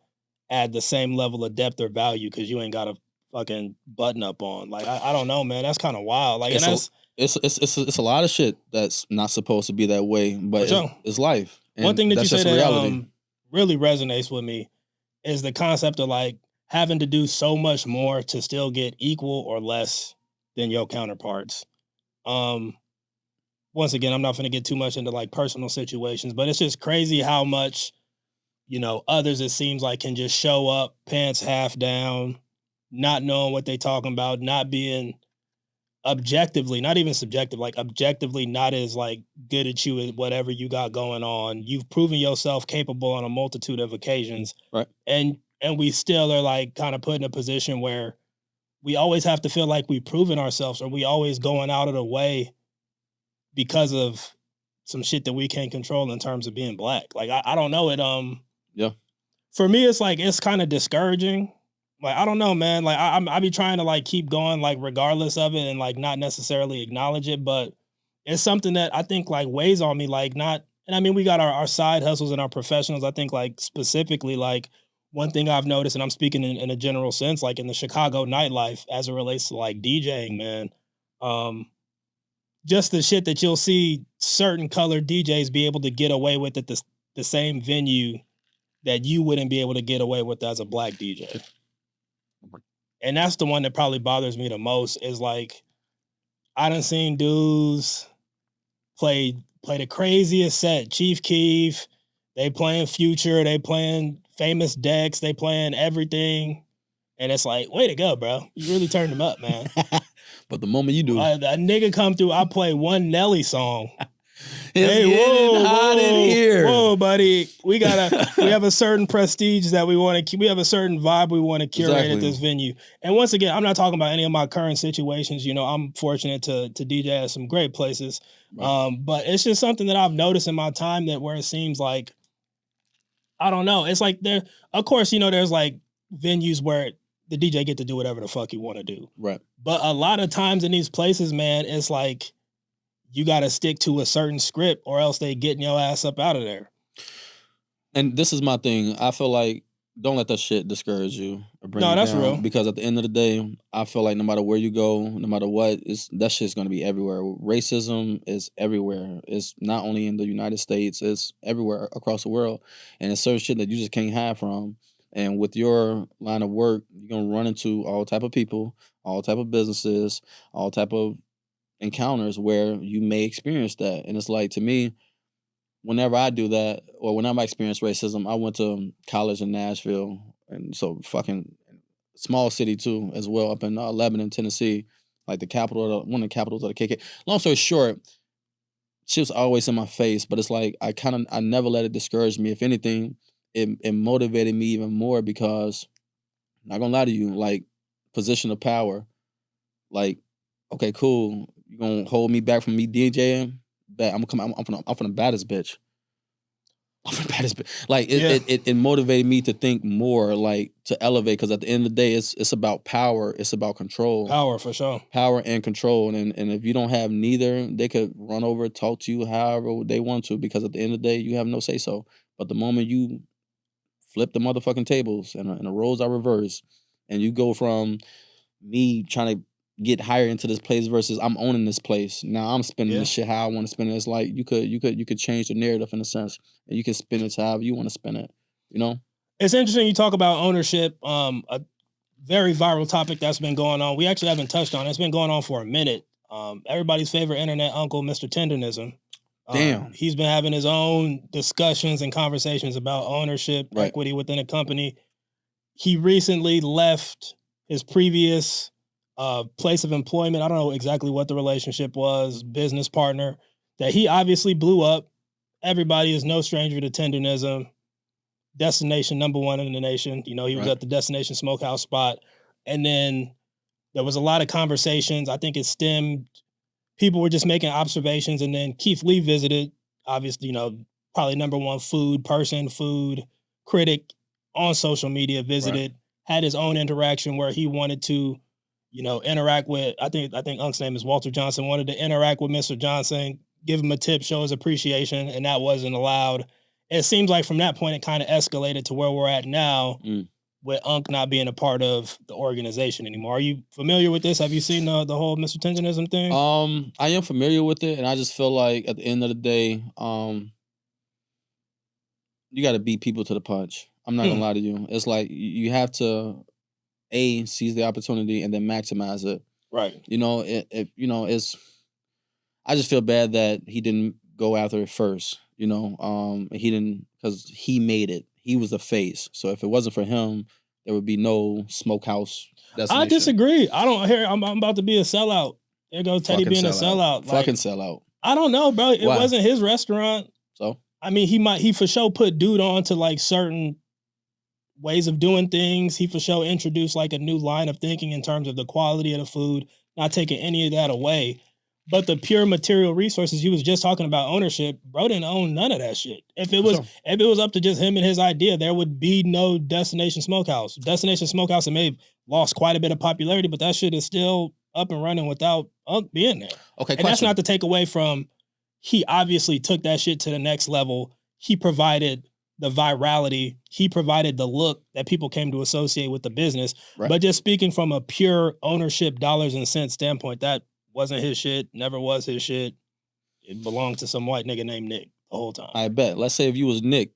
add the same level of depth or value because you ain't got a fucking button up on. Like I don't know, man. That's kind of wild. Like, and that's it's a lot of shit that's not supposed to be that way, but it's life. And one thing that you say that reality. Really resonates with me is the concept of like having to do so much more to still get equal or less than your counterparts. Once again, I'm not going to get too much into like personal situations, but it's just crazy how much, you know, others, it seems like, can just show up pants half down, not knowing what they talking about, not being objectively, not even subjective, like objectively not as like good at you at whatever you got going on. You've proven yourself capable on a multitude of occasions. Right. And we still are like kind of put in a position where we always have to feel like we've proven ourselves, or we always going out of the way because of some shit that we can't control in terms of being black. Like I don't know it. Yeah. For me, it's like it's kind of discouraging. Like I don't know, man. Like I be trying to like keep going, like regardless of it, and like not necessarily acknowledge it, but it's something that I think like weighs on me. Like not, and I mean we got our side hustles and our professionals. I think like specifically like one thing I've noticed, and I'm speaking in a general sense, like in the Chicago nightlife as it relates to like DJing, man. Just the shit that you'll see certain colored DJs be able to get away with at the same venue that you wouldn't be able to get away with as a black DJ. And that's the one that probably bothers me the most is like, I done seen dudes play the craziest set. Chief Keef, they playing Future, they playing Famous Dex, they playing everything. And it's like, way to go, bro. You really turned them up, man. But the moment you do, a nigga come through, I play one Nelly song. Hey, whoa, in here. Whoa, buddy. We have a certain prestige that we want to keep. We have a certain vibe we want to curate at this venue. And once again, I'm not talking about any of my current situations. You know, I'm fortunate to DJ at some great places. Right. But it's just something that I've noticed in my time that where it seems like, I don't know. It's like there, of course, you know, there's like venues where the DJ get to do whatever the fuck you want to do. Right. But a lot of times in these places, man, it's like, you got to stick to a certain script or else they getting your ass up out of there. And this is my thing. I feel like don't let that shit discourage you or bring you that's down. Real. Because at the end of the day, I feel like no matter where you go, no matter what, that shit's going to be everywhere. Racism is everywhere. It's not only in the United States, it's everywhere across the world. And it's certain shit that you just can't hide from. And with your line of work, you're going to run into all type of people, all type of businesses, all type of encounters where you may experience that. And it's like, to me, whenever I do that, or whenever I experience racism, I went to college in Nashville, and so fucking small city too, as well, up in Lebanon, Tennessee, like one of the capitals of the KK. Long story short, shit's always in my face, but it's like I never let it discourage me. If anything, it motivated me even more because, not gonna lie to you, like position of power, like, okay, cool. You gonna hold me back from me DJing? Bet I'm from the baddest bitch. I'm from the baddest bitch. Like it motivated me to think more, like to elevate. Because at the end of the day, it's about power. It's about control. Power for sure. Power and control. And if you don't have neither, they could run over, talk to you however they want to. Because at the end of the day, you have no say so. But the moment you flip the motherfucking tables and the roles are reversed, and you go from me trying to get higher into this place versus I'm owning this place. Now I'm spinning this shit how I want to spin it. It's like you could change the narrative in a sense, and you can spin it however you want to spin it. You know, it's interesting you talk about ownership. A very viral topic that's been going on. We actually haven't touched on it. It's been going on for a minute. Everybody's favorite internet uncle, Mr. Tenderism. Damn, he's been having his own discussions and conversations about ownership, equity within a company. He recently left his previous place of employment. I don't know exactly what the relationship was, business partner, that he obviously blew up. Everybody is no stranger to Tenderism. Destination #1 in the nation. You know, he was at the Destination Smokehouse spot. And then there was a lot of conversations. I think it stemmed, people were just making observations. And then Keith Lee visited, obviously, you know, probably #1 food critic on social media, visited, had his own interaction where he wanted to, you know, interact with, I think Unk's name is Walter Johnson, wanted to interact with Mr. Johnson, give him a tip, show his appreciation, and that wasn't allowed. It seems like from that point, it kind of escalated to where we're at now, with Unc not being a part of the organization anymore. Are you familiar with this? Have you seen the whole Mr. Tensionism thing? I am familiar with it, and I just feel like at the end of the day, you got to beat people to the punch. I'm not gonna lie to you. It's like you have to seize the opportunity and then maximize it. Right. You know, it's. I just feel bad that he didn't go after it first. You know, he didn't, because he made it. He was the face. So if it wasn't for him, there would be no smokehouse destination. I disagree. I don't hear. I'm about to be a sellout. There goes Teddy Fucking being a sellout. Like, fucking sellout. I don't know, bro. It Why? wasn't his restaurant. So I mean, he for sure put dude on to like certain ways of doing things. He for sure introduced like a new line of thinking in terms of the quality of the food, not taking any of that away. But the pure material resources, you was just talking about ownership, bro didn't own none of that shit. If it was up to just him and his idea, there would be no Destination Smokehouse. Destination Smokehouse may have lost quite a bit of popularity, but that shit is still up and running without Unc being there. Okay, and that's not to take away from, he obviously took that shit to the next level. He provided the virality. He provided the look that people came to associate with the business. Right. But just speaking from a pure ownership, dollars and cents standpoint, that wasn't his shit, never was his shit. It belonged to some white nigga named Nick the whole time. I bet. Let's say if you was Nick,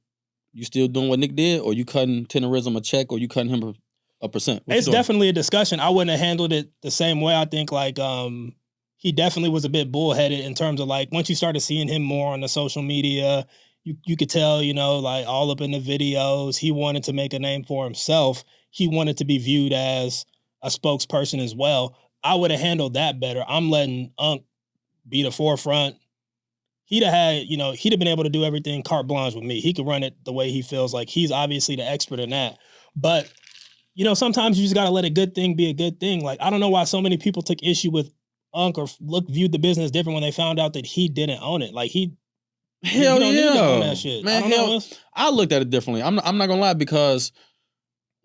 you still doing what Nick did, or you cutting Tenderism a check, or you cutting him a percent? It's definitely a discussion. I wouldn't have handled it the same way. I think like he definitely was a bit bullheaded in terms of like, once you started seeing him more on the social media, you could tell, you know, like all up in the videos, he wanted to make a name for himself. He wanted to be viewed as a spokesperson as well. I would have handled that better. I'm letting Unc be the forefront. He'd have had, you know, he'd have been able to do everything carte blanche with me. He could run it the way he feels like. He's obviously the expert in that. But, you know, sometimes you just got to let a good thing be a good thing. Like, I don't know why so many people took issue with Unc or viewed the business different when they found out that he didn't own it. Like, hell don't yeah, need to own that shit. man. I looked at it differently. I'm not gonna lie, because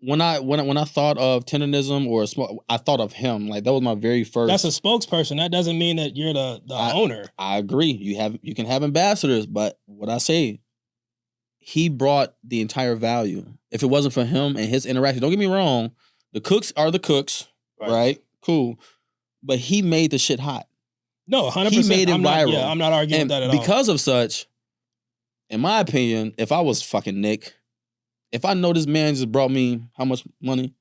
when I thought of tenderism or I thought of him. Like, that was my very first. That's a spokesperson. That doesn't mean that you're the owner. I agree. You can have ambassadors, but what I say, he brought the entire value. If it wasn't for him and his interaction, don't get me wrong, the cooks are the cooks, right? Cool, but he made the shit hot. No, 100%. He made it viral. I'm not arguing with that at all. Because of such, in my opinion, if I was fucking Nick, if I know this man just brought me how much money?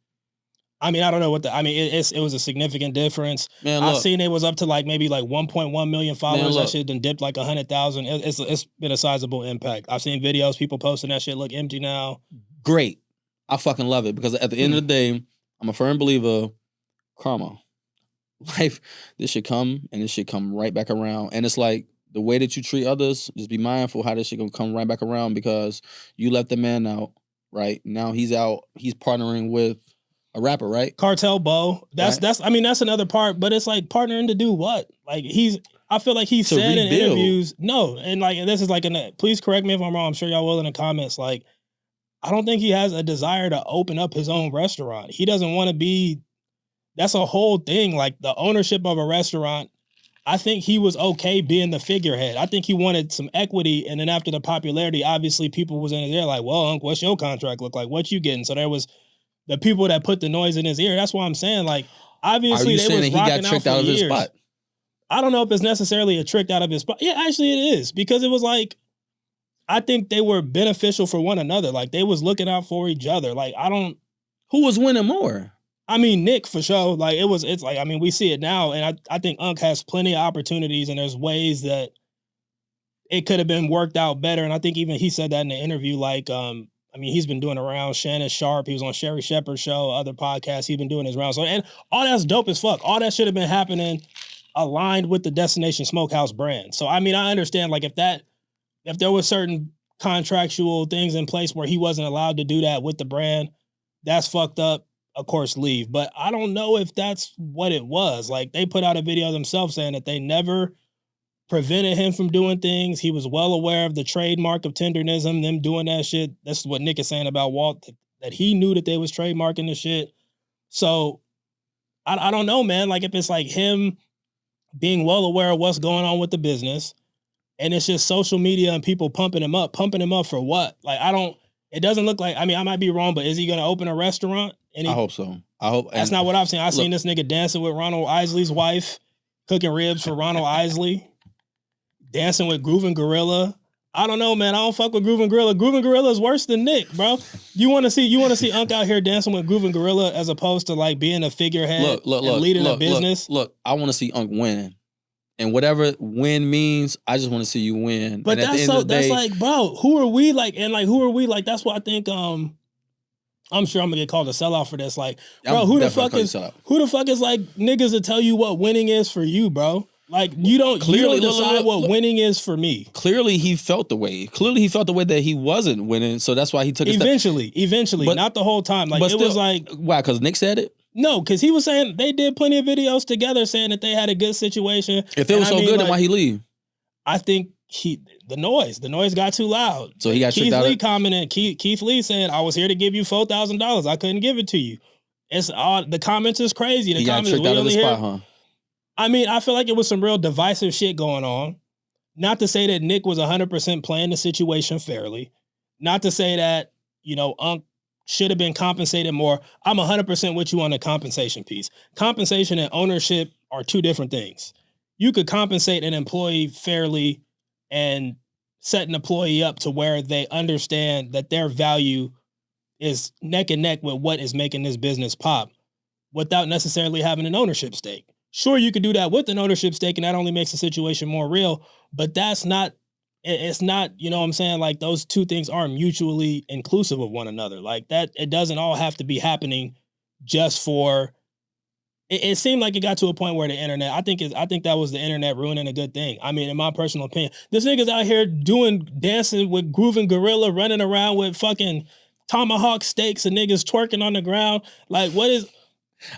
I mean, I don't know what it was a significant difference. Man, I've seen it was up to like maybe like 1.1 million followers. Man, that shit then dipped like 100,000. It's been a sizable impact. I've seen videos, people posting that shit look empty now. Great. I fucking love it, because at the end of the day, I'm a firm believer, karma. Life, this should come and this should come right back around. And it's like, the way that you treat others, just be mindful how this shit gonna come right back around, because you left the man out, right? Now he's out, he's partnering with a rapper, right? Cartel Bo. That's another part, but it's like partnering to do what? Like I feel like he said in interviews, no, and like, and this is like, please correct me if I'm wrong, I'm sure y'all will in the comments, like, I don't think he has a desire to open up his own restaurant. He doesn't want to be, that's a whole thing, like the ownership of a restaurant. I think he was okay being the figurehead. I think he wanted some equity, and then after the popularity, obviously people was in his ear like, well, Unc, what's your contract look like? What you getting? So there was the people that put the noise in his ear. That's why I'm saying, like, obviously they was rocking out for years. His spot? I don't know if it's necessarily a trick out of his spot. Yeah, actually it is, because it was like, I think they were beneficial for one another. Like, they was looking out for each other. Like, who was winning more? I mean, Nick, for sure. Like, it's like, I mean, we see it now, and I think Unc has plenty of opportunities, and there's ways that it could have been worked out better. And I think even he said that in the interview, like, I mean, he's been doing around Shannon Sharp. He was on Sherry Shepherd's show, other podcasts. He's been doing his rounds. So, and all that's dope as fuck. All that should have been happening aligned with the Destination Smokehouse brand. So, I mean, I understand, like, if there was certain contractual things in place where he wasn't allowed to do that with the brand, that's fucked up. Of course, leave. But I don't know if that's what it was. Like, they put out a video themselves saying that they never prevented him from doing things. He was well aware of the trademark of tenderism, them doing that shit. That's what Nick is saying about Walt, that he knew that they was trademarking the shit. So I don't know, man. Like, if it's like him being well aware of what's going on with the business, and it's just social media and people pumping him up for what? Like, It doesn't look like. I mean, I might be wrong, but is he going to open a restaurant? I hope so. I hope that's not what I've seen. I seen this nigga dancing with Ronald Isley's wife, cooking ribs for Ronald Isley, dancing with Groovin' Gorilla. I don't know, man. I don't fuck with Groovin' Gorilla. Groovin' Gorilla is worse than Nick, bro. You want to see Unc out here dancing with Groovin' Gorilla as opposed to like being a figurehead and leading a business. Look, I want to see Unc win. And whatever win means, I just want to see you win. But that's like, bro, who are we? Like, and like, who are we? Like, that's what I think. I'm sure I'm gonna get called a sellout for this. Like, bro, who the fuck is like niggas to tell you what winning is for you, bro? Like, you don't decide what winning is for me. Clearly, he felt the way. Clearly, he felt the way that he wasn't winning, so that's why he took. Eventually, but, not the whole time. Like, it was like, why? Because Nick said it. No, because he was saying they did plenty of videos together saying that they had a good situation. If it was so good, then why he leave? I think the noise got too loud. So he got Keith Lee commented. Keith Lee saying, "I was here to give you $4,000. I couldn't give it to you." It's all the comments is crazy. The comments got tricked out of the spot, huh? I mean, I feel like it was some real divisive shit going on. Not to say that Nick was 100% playing the situation fairly. Not to say that Unc should have been compensated more. I'm 100% with you on the compensation piece. Compensation and ownership are two different things. You could compensate an employee fairly and set an employee up to where they understand that their value is neck and neck with what is making this business pop without necessarily having an ownership stake. Sure, you could do that with an ownership stake and that only makes the situation more real, but it's not, you know what I'm saying? Like, those two things aren't mutually inclusive of one another. Like, that, it doesn't all have to be happening just for, it seemed like it got to a point where the internet, I think that was the internet ruining a good thing. I mean, in my personal opinion, this nigga's out here dancing with Groovin' Gorilla, running around with fucking tomahawk steaks and niggas twerking on the ground. Like, what is,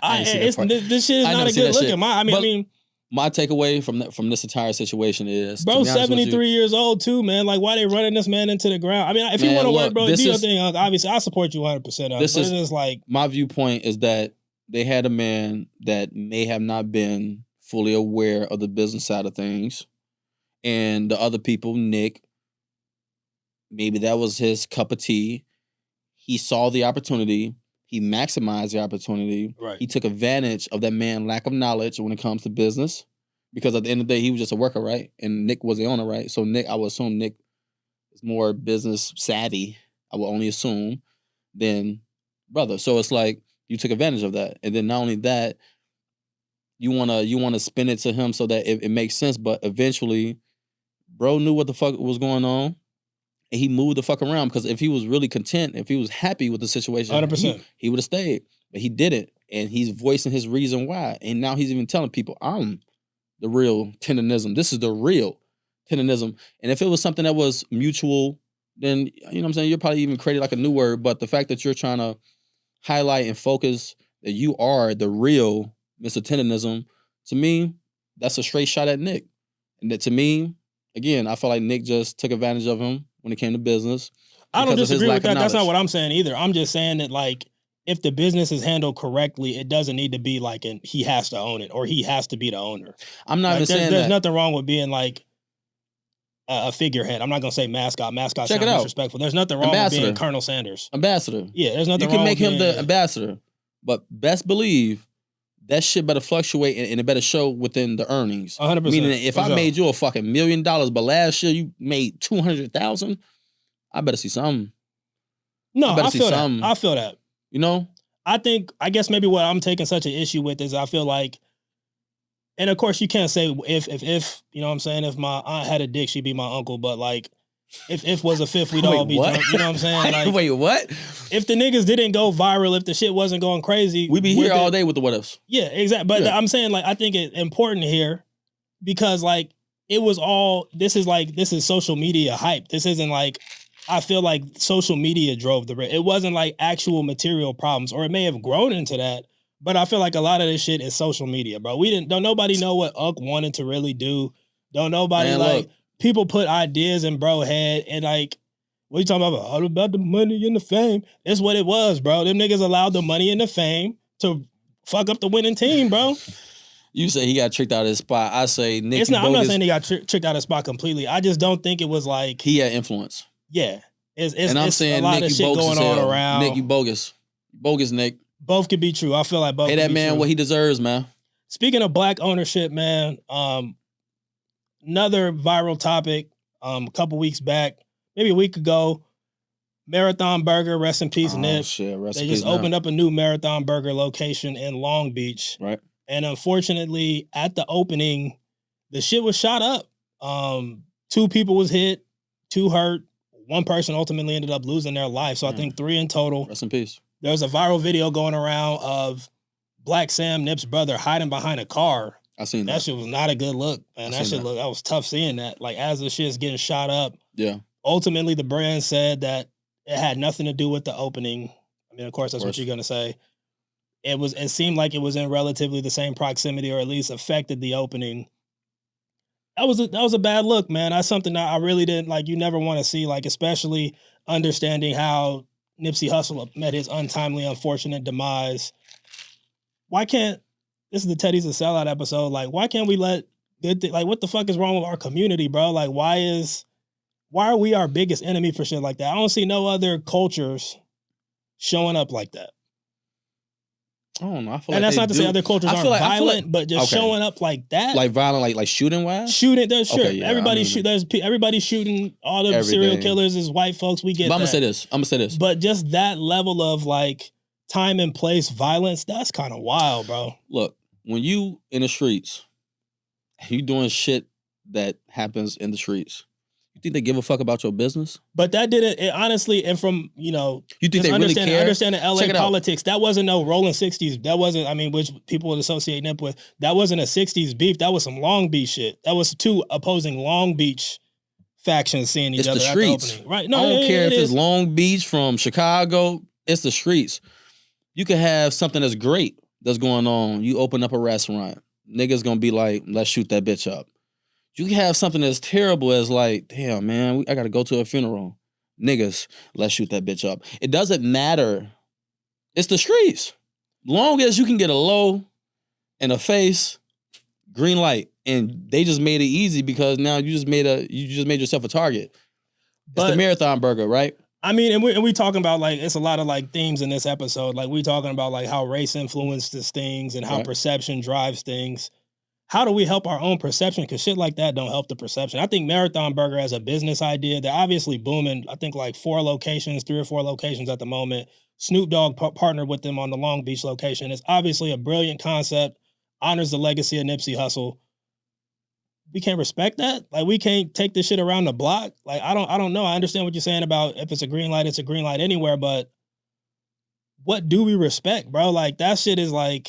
this shit is not a good look. My takeaway from this entire situation is, bro, 73 years old too, man. Like, why they running this man into the ground? I mean, if you want to work, bro, do your thing. Obviously, I support you 100%. This is just like, my viewpoint is that they had a man that may have not been fully aware of the business side of things, and the other people, Nick, maybe that was his cup of tea. He saw the opportunity. He maximized the opportunity. Right. He took advantage of that man's lack of knowledge when it comes to business, because at the end of the day, he was just a worker, right? And Nick was the owner, right? So I would assume Nick is more business savvy, I would only assume, than brother. So it's like, you took advantage of that. And then not only that, you wanna spin it to him so that it makes sense, but eventually, bro knew what the fuck was going on. And he moved the fuck around, because if he was really content, if he was happy with the situation, 100%, he would have stayed. But he didn't. And he's voicing his reason why. And now he's even telling people, I'm the real tendenism. This is the real tendenism. And if it was something that was mutual, then, you know what I'm saying, you'll probably even create like a new word. But the fact that you're trying to highlight and focus that you are the real Mr. Tendenism, to me, that's a straight shot at Nick. And that, to me, again, I feel like Nick just took advantage of him when it came to business. I don't disagree with that. That's not what I'm saying either. I'm just saying that, like, if the business is handled correctly, it doesn't need to be like he has to own it or he has to be the owner. I'm not even saying that. There's nothing wrong with being like a figurehead. I'm not gonna say mascot. Mascot sounds disrespectful. There's nothing wrong with being Colonel Sanders. Ambassador. Yeah, there's nothing wrong. You can make him the ambassador, but best believe that shit better fluctuate and it better show within the earnings. 100%. Meaning, if I made you a fucking $1 million, but last year you made 200,000, I better see something. No, I feel that. I feel that. You know, I guess maybe what I'm taking such an issue with is I feel like, and of course you can't say if you know what I'm saying, if my aunt had a dick, she'd be my uncle, but like if was a fifth, we'd all be drunk. You know what I'm saying? Like, wait, what? If the niggas didn't go viral, if the shit wasn't going crazy, we'd be here all day with the what ifs. Yeah, exactly. But I'm saying, like, I think it's important here because, like, it was all, this is social media hype. This isn't like, I feel like social media drove it wasn't like actual material problems, or it may have grown into that, but I feel like a lot of this shit is social media, bro. Don't nobody know what Unc wanted to really do. Don't nobody, people put ideas in bro head and like, what you talking about? All about the money and the fame. That's what it was, bro. Them niggas allowed the money and the fame to fuck up the winning team, bro. You say he got tricked out of his spot. I say Nick. I'm not saying he got tricked out of his spot completely. I just don't think it was like he had influence. Yeah. And I'm saying, a lot Nick, of you shit bogus going as on hell. around. Nick, you bogus. Bogus, Nick. Both could be true. I feel like both. Pay could that be man true. what he deserves, man. Speaking of black ownership, man, another viral topic. A couple weeks back, maybe a week ago, Marathon Burger, rest in peace, Nip. Shit, rest They in just peace opened up a new Marathon Burger location in Long Beach. Right. And unfortunately, at the opening, the shit was shot up. 2 people was hit, 2 hurt. 1 person ultimately ended up losing their life. So I think 3 in total. Rest in peace. There was a viral video going around of Black Sam, Nip's brother, hiding behind a car. I seen that. That shit was not a good look, man. That was tough seeing that. Like, as the shit's getting shot up. Yeah. Ultimately, the brand said that it had nothing to do with the opening. I mean, of course, that's what you're gonna say. It seemed like it was in relatively the same proximity, or at least affected the opening. That was a bad look, man. That's something that I really didn't like. You never want to see, like, especially understanding how Nipsey Hussle met his untimely, unfortunate demise. Why can't this is the Teddy's a Sellout episode? Like, why can't we let like, what the fuck is wrong with our community, bro? Like, why are we our biggest enemy for shit like that? I don't see no other cultures showing up like that. I don't know. I feel and like that's not to say other cultures aren't violent, but just showing up like that, like violent, like shooting wise. Shooting, there's sure Okay, yeah, everybody's shooting. All the serial killers is white folks. We get. But I'm that. gonna say this. But just that level of like time and place violence, that's kind of wild, bro. Look, when you in the streets, you doing shit that happens in the streets. You think they give a fuck about your business? But that didn't, honestly, and from, you think they really care? Understanding LA politics, that wasn't no rolling 60s. That wasn't, I mean, which people would associate Nip with. That wasn't a 60s beef. That was some Long Beach shit. That was 2 opposing Long Beach factions seeing each other the at streets. the opening. Right? No, I don't care if it's Long Beach from Chicago. It's the streets. You could have something that's great that's going on. You open up a restaurant. Niggas gonna be like, let's shoot that bitch up. You can have something as terrible as like, damn, man, I got to go to a funeral. Niggas, let's shoot that bitch up. It doesn't matter. It's the streets. Long as you can get a low and a face, green light. And they just made it easy because now you just made yourself a target. But it's the Marathon Burger, right? I mean, and we talking about like, it's a lot of like themes in this episode. Like, we talking about like how race influences things and how perception drives things. How do we help our own perception? Because shit like that don't help the perception. I think Marathon Burger as a business idea, they're obviously booming. I think like 3 or 4 locations at the moment. Snoop Dogg partnered with them on the Long Beach location. It's obviously a brilliant concept, honors the legacy of Nipsey Hussle. We can't respect that? Like, we can't take this shit around the block? Like, I don't know. I understand what you're saying about if it's a green light, it's a green light anywhere, but what do we respect, bro? Like, that shit is like...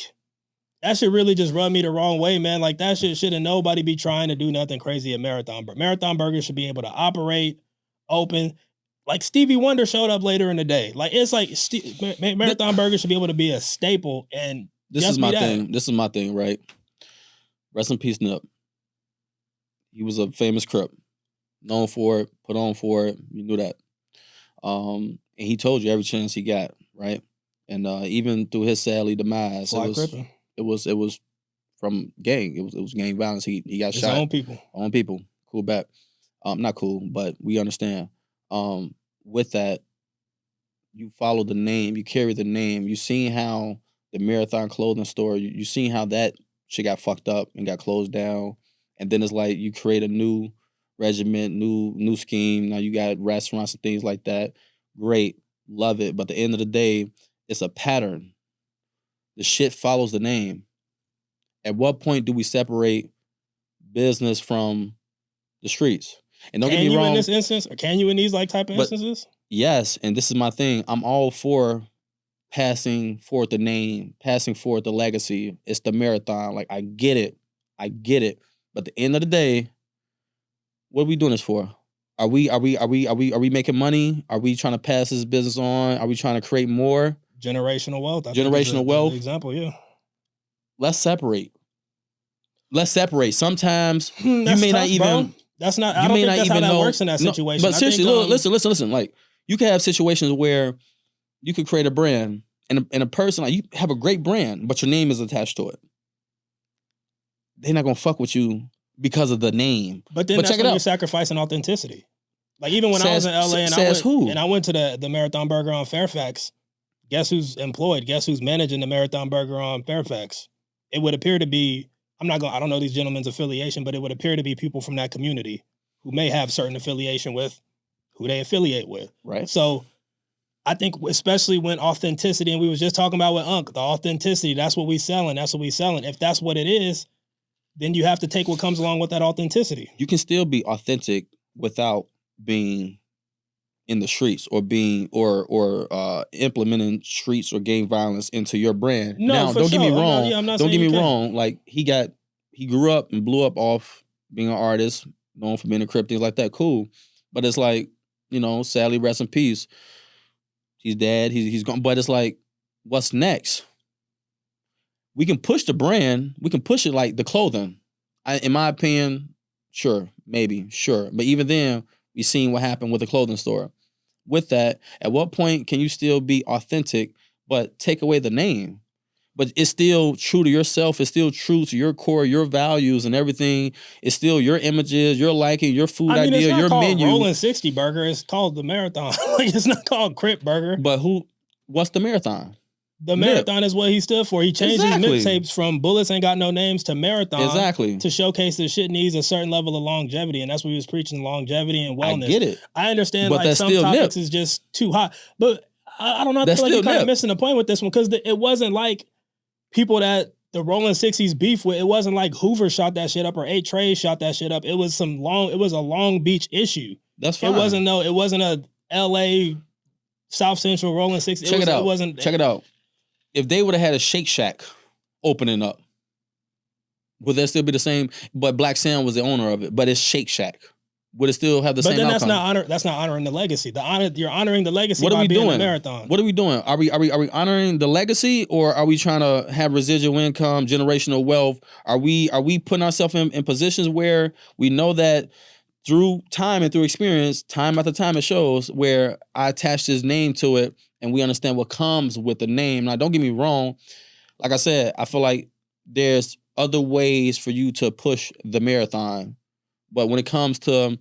That shit really just rubbed me the wrong way, man. Like, that shit shouldn't nobody be trying to do nothing crazy at Marathon. But Marathon Burger should be able to operate, open. Like, Stevie Wonder showed up later in the day. Like, it's like Marathon Burger should be able to be a staple. And this is my thing. This is my thing, right? Rest in peace, Nip. He was a famous Crip. Known for it, put on for it. You knew that. And he told you every chance he got, right? And even through his sadly demise, it was from gang. It was gang violence. He got shot. His own people. Cool back. Not cool, but we understand. With that, you follow the name, you carry the name. You seen how the Marathon clothing store, you seen how that shit got fucked up and got closed down. And then it's like you create a new regiment, new scheme. Now you got restaurants and things like that. Great. Love it. But at the end of the day, it's a pattern. The shit follows the name. At what point do we separate business from the streets? And don't get me wrong. Can you in this instance, or can you in these like type of instances? Yes, and this is my thing. I'm all for passing forth the name, passing forth the legacy. It's the Marathon. Like, I get it. But at the end of the day, what are we doing this for? Are we making money? Are we trying to pass this business on? Are we trying to create more? Generational wealth. Generational wealth. Example, yeah. Let's separate. Sometimes you may not even. Bro. That's not. I don't think that's how that works in that situation. But seriously, listen. Like, you could have situations where you could create a brand and a person, like, you have a great brand, but your name is attached to it. They're not gonna fuck with you because of the name. But then that's when you're sacrificing authenticity. Like even when I was in LA and I went to the Marathon Burger on Fairfax, guess who's employed? Guess who's managing the Marathon Burger on Fairfax? It would appear to be, I don't know these gentlemen's affiliation, but it would appear to be people from that community who may have certain affiliation with who they affiliate with. Right. So I think especially when authenticity, and we was just talking about with Unc, the authenticity, that's what we selling. If that's what it is, then you have to take what comes along with that authenticity. You can still be authentic without being in the streets or being or implementing streets or gang violence into your brand. No, now, don't get me wrong. I'm not don't get me saying you wrong. Like he grew up and blew up off being an artist, known for being a Crip, things like that. Cool. But it's like, sadly, rest in peace. He's dead. He's gone. But it's like, what's next? We can push the brand. We can push it like the clothing. In my opinion, sure, maybe, sure. But even then, we've seen what happened with the clothing store. With that, at what point can you still be authentic, but take away the name? But it's still true to yourself. It's still true to your core, your values, and everything. It's still your images, your liking, your food idea, it's not your called menu. Rolling 60 Burger. It's called the Marathon. It's not called Crip Burger. But what's the Marathon? The Marathon is what he stood for. He changed his mixtapes from Bullets Ain't Got No Names to Marathon. Exactly. To showcase that shit needs a certain level of longevity. And that's what he was preaching, longevity and wellness. I get it. I understand but like some topics is just too hot. But I don't know. I feel like you're kind of missing the point with this one because it wasn't like people that the Rolling 60s beef with. It wasn't like Hoover shot that shit up or 8 Trays shot that shit up. It was a Long Beach issue. That's fine. It wasn't a LA South Central Rolling 60s. Check it out. If they would have had a Shake Shack opening up, would that still be the same? But Black Sam was the owner of it, but it's Shake Shack. Would it still have the same outcome? That's not honoring the legacy. You're honoring the legacy by being a marathon. What are we doing? Are we honoring the legacy, or are we trying to have residual income, generational wealth? Are we putting ourselves in positions where we know that through time and through experience, time after time, it shows where I attach this name to it and we understand what comes with the name. Now, don't get me wrong. Like I said, I feel like there's other ways for you to push the marathon. But when it comes to,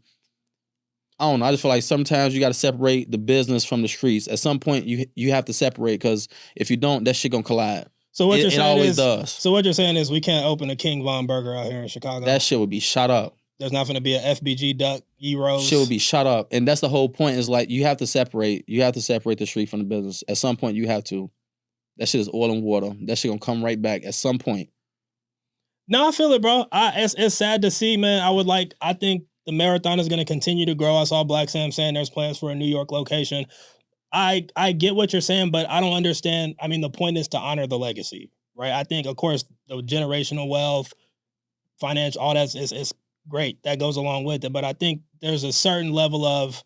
I don't know, I just feel like sometimes you got to separate the business from the streets. At some point, you have to separate because if you don't, that shit gonna collide. So what you're saying always does. So what you're saying is we can't open a King Von Burger out here in Chicago. That shit would be shot up. There's not going to be a FBG Duck E-Rose. Shit would be shut up. And that's the whole point is like you have to separate. You have to separate the street from the business. At some point, you have to. That shit is oil and water. That shit going to come right back at some point. No, I feel it, bro. It's sad to see, man. I think the marathon is going to continue to grow. I saw Black Sam saying there's plans for a New York location. I get what you're saying, but I don't understand. I mean, the point is to honor the legacy, right? I think, of course, the generational wealth, financial, all that is great. That goes along with it. But I think there's a certain level of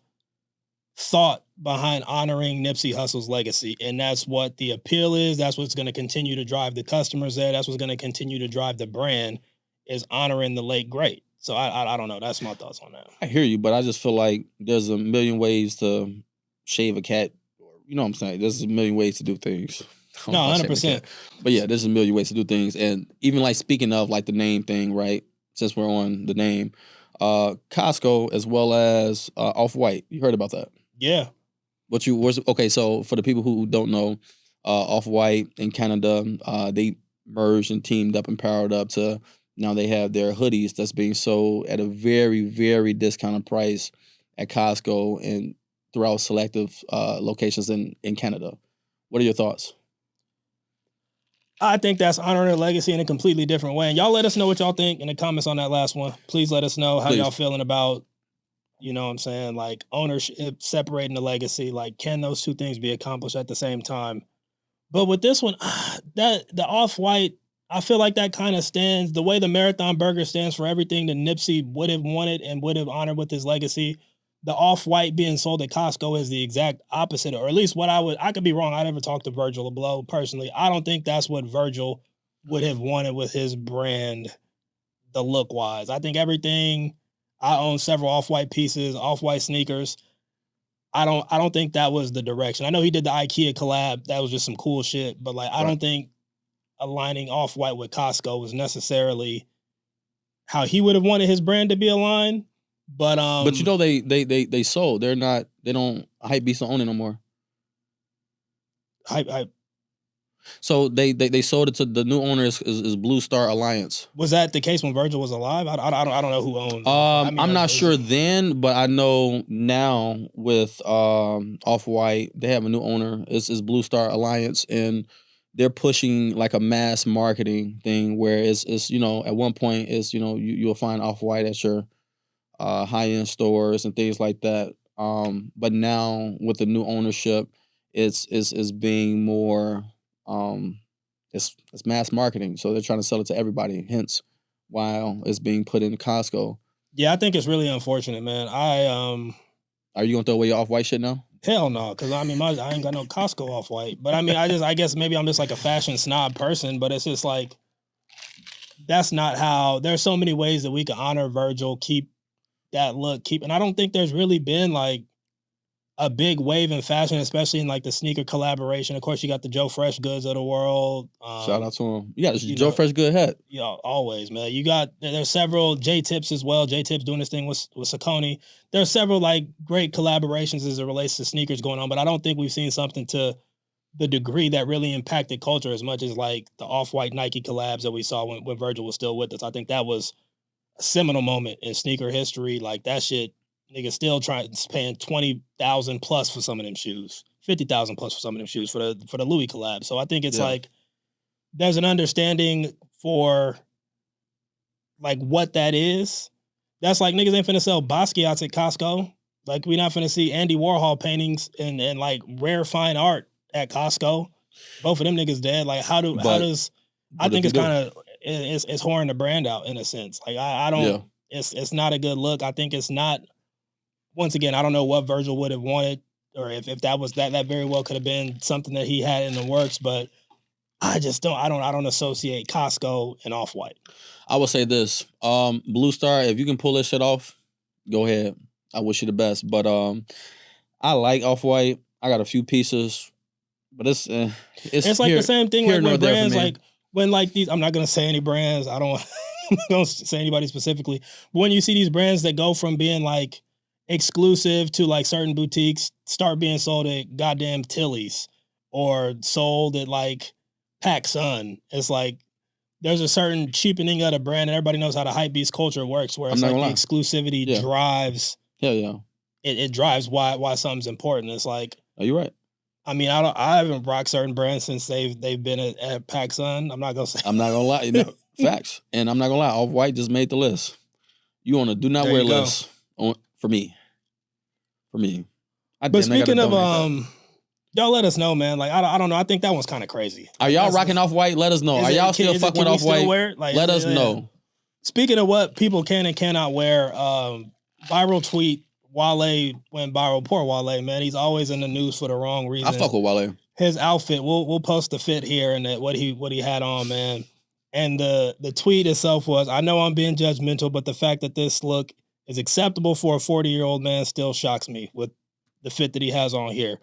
thought behind honoring Nipsey Hussle's legacy. And that's what the appeal is. That's what's going to continue to drive the customers there. That's what's going to continue to drive the brand is honoring the late great. So I don't know. That's my thoughts on that. I hear you, but I just feel like there's a million ways to shave a cat. You know what I'm saying? There's a million ways to do things. No, 100%. But yeah, there's a million ways to do things. And even like speaking of like the name thing, right? Since we're on the name, Costco as well as Off-White. You heard about that? Yeah. Okay, so for the people who don't know, Off-White in Canada, they merged and teamed up and powered up to now they have their hoodies that's being sold at a very, very discounted price at Costco and throughout selective locations in Canada. What are your thoughts? I think that's honoring a legacy in a completely different way. And y'all let us know what y'all think in the comments on that last one. Please let us know how y'all feeling about, you know what I'm saying, like ownership, separating the legacy. Like, can those two things be accomplished at the same time? But with this one, the Off-White, I feel like that kind of stands, the way the Marathon Burger stands for everything that Nipsey would have wanted and would have honored with his legacy. The Off-White being sold at Costco is the exact opposite, or at least what I could be wrong. I never talked to Virgil Abloh personally. I don't think that's what Virgil would have wanted with his brand, the look wise. I think everything, I own several Off-White pieces, Off-White sneakers. I don't think that was the direction. I know he did the IKEA collab. That was just some cool shit, but like, I don't think aligning Off-White with Costco was necessarily how he would have wanted his brand to be aligned. But you know they sold. They don't Hypebeast don't own it no more. I So they sold it to the new owner is Blue Star Alliance. was that the case when Virgil was alive? I don't know who owned. I mean, I'm not sure then, but I know now with Off-White, they have a new owner. It's Blue Star Alliance, and they're pushing like a mass marketing thing where it's you know, at one point it's, you know, you'll find Off-White at your high-end stores and things like that. But now with the new ownership, it's being more it's mass marketing. So they're trying to sell it to everybody, hence while it's being put in Costco. Yeah, I think it's really unfortunate, man. Are you gonna throw away your Off-White shit now? Hell no, because I mean, I ain't got no Costco Off-White. But I mean, I guess maybe I'm just like a fashion snob person. But it's just like that's not how. There's so many ways that we can honor Virgil, keep that look, and I don't think there's really been like a big wave in fashion, especially in like the sneaker collaboration. Of course, you got the Joe Fresh Goods of the world. Shout out to him. You got this Joe Fresh Good hat. Yeah, always, man. You got there's several J-Tips as well. J-Tips doing this thing with Saucony. There's several like great collaborations as it relates to sneakers going on, but I don't think we've seen something to the degree that really impacted culture as much as like the Off-White Nike collabs that we saw when Virgil was still with us. I think that was a seminal moment in sneaker history. Like that shit. Niggas still paying $20,000 plus for some of them shoes, $50,000 plus for some of them shoes for the Louis collab. So I think it's like there's an understanding for like what that is. That's like niggas ain't finna sell Basquiat's at Costco. Like we not finna see Andy Warhol paintings and like rare fine art at Costco. Both of them niggas dead. Like I think it's kind of it's whoring the brand out in a sense. Like I don't. Yeah. It's not a good look. I think it's not. Once again, I don't know what Virgil would have wanted, or if that was that very well could have been something that he had in the works, but I just don't. I don't associate Costco and Off-White. I would say this: Blue Star, if you can pull this shit off, go ahead. I wish you the best. But I like Off-White. I got a few pieces, but it's like the same thing like when brands like when like these. I'm not gonna say any brands. I'm not gonna say anybody specifically. But when you see these brands that go from being like exclusive to like certain boutiques start being sold at goddamn Tilly's or sold at like PacSun. It's like there's a certain cheapening of the brand, and everybody knows how the Hypebeast culture works, where it's like the exclusivity drives. Hell yeah, it drives why something's important. It's like, are you right? I mean, I haven't rocked certain brands since they've been at PacSun. I'm not gonna lie, you know, facts, and I'm not gonna lie. Off-White just made the list. You on a do not wear list for me. But speaking of y'all let us know, man. Like I don't know. I think that one's kind of crazy. Are y'all rocking Off-White? Let us know. Are y'all still fucking with Off-White? Like, let us know. Speaking of what people can and cannot wear, viral tweet. Wale went viral. Poor Wale, man. He's always in the news for the wrong reason. I fuck with Wale. His outfit. We'll post the fit here and what he had on, man. And the tweet itself was, I know I'm being judgmental, but the fact that this look is acceptable for a 40-year-old man still shocks me with the fit that he has on here.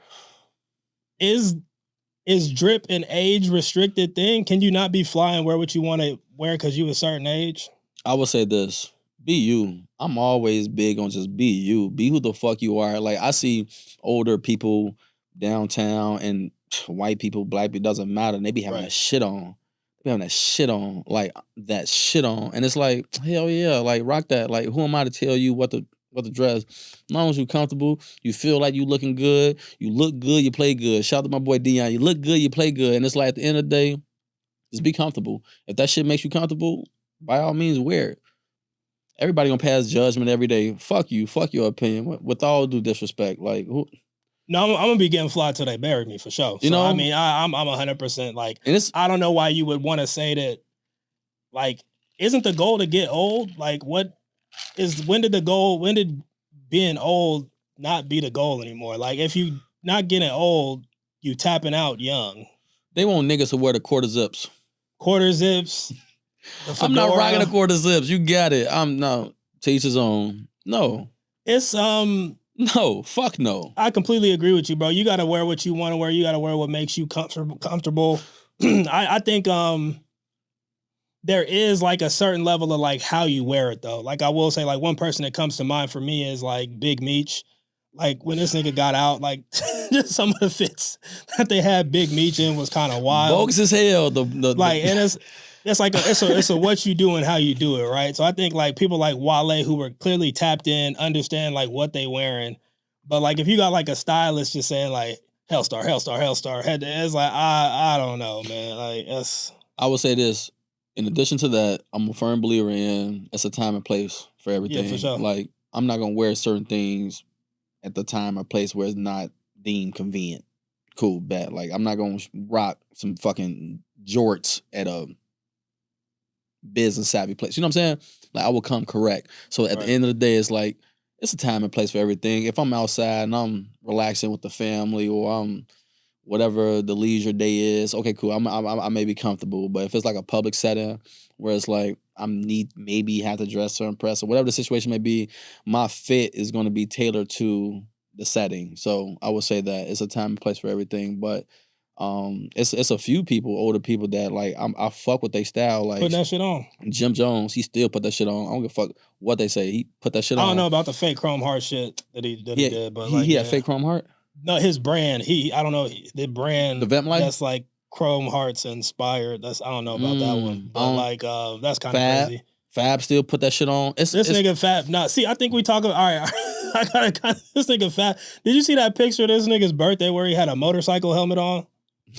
Is drip an age restricted thing? Can you not be fly and wear what you want to wear because you a certain age? I would say this: be you. I'm always big on just be you. Be who the fuck you are. Like I see older people downtown and white people, black people, doesn't matter. And they be having that shit on. Having that shit on, like that shit on, and it's like hell yeah, like rock that. Like who am I to tell you what to dress? As long as you're comfortable, you feel like you looking good, you look good, you play good. Shout out to my boy Dion. You look good, you play good, and it's like at the end of the day, just be comfortable. If that shit makes you comfortable, by all means wear it. Everybody gonna pass judgment every day. Fuck you, fuck your opinion. With all due disrespect, like who. No, I'm gonna be getting fly till they bury me for sure. You know, I mean, I'm 100% like. I don't know why you would want to say that. Like, isn't the goal to get old? Like, when did being old not be the goal anymore? Like, if you not getting old, you tapping out young. They want niggas to wear the quarter zips. Quarter zips. I'm not rocking the quarter zips. You got it. I'm no. Teach his own. No. It's No, fuck no. I completely agree with you, bro. You got to wear what you want to wear. You got to wear what makes you comfortable. I think there is like a certain level of like how you wear it though. Like I will say, like one person that comes to mind for me is like Big Meech. Like when this nigga got out, like just some of the fits that they had Big Meech in was kind of wild. Bogus as hell. And it's like it's a what you do and how you do it, right? So I think like people like Wale who were clearly tapped in, understand like what they wearing. But like if you got like a stylist just saying like Hellstar, it's like I don't know, man. Like it's. I would say this. In addition to that, I'm a firm believer in it's a time and place for everything. Yeah, for sure. Like I'm not gonna wear certain things at the time or place where it's not deemed convenient. Cool, bad. Like I'm not gonna rock some fucking jorts at a business savvy place. You know what I'm saying? Like I will come correct. So at the end of the day, it's like it's a time and place for everything. If I'm outside and I'm relaxing with the family or I'm whatever the leisure day is, okay, cool. I may be comfortable, but if it's like a public setting where it's like maybe have to dress or impress or whatever the situation may be, my fit is going to be tailored to the setting. So I would say that it's a time and place for everything, but it's a few people, older people that like I fuck with their style. Like putting that shit on. Jim Jones, he still put that shit on. I don't give a fuck what they say. He put that shit on. I don't know about the fake Chrome Heart shit that he did, but he had fake Chrome Heart. No, his brand. I don't know the brand. The Vamp Life? That's like Chrome Hearts inspired. I don't know about that one, but like that's kind of crazy. Fab still put that shit on. This nigga Fab. Nah, see, I think we talk about. All right, I gotta. This nigga Fab. Did you see that picture of this nigga's birthday where he had a motorcycle helmet on?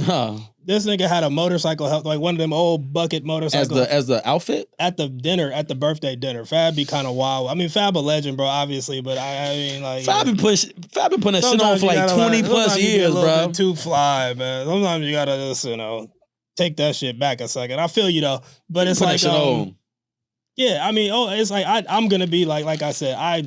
No. This nigga had a motorcycle helmet, like one of them old bucket motorcycles. As the outfit? At the birthday dinner. Fab be kind of wild. I mean, Fab a legend, bro, obviously, but I mean, like... Fab been putting that shit on for like 20 plus years, bro. Too fly, man. Sometimes you gotta just, take that shit back a second. I feel you, though. But it's like... Yeah, I mean, it's like I'm gonna be like I said, I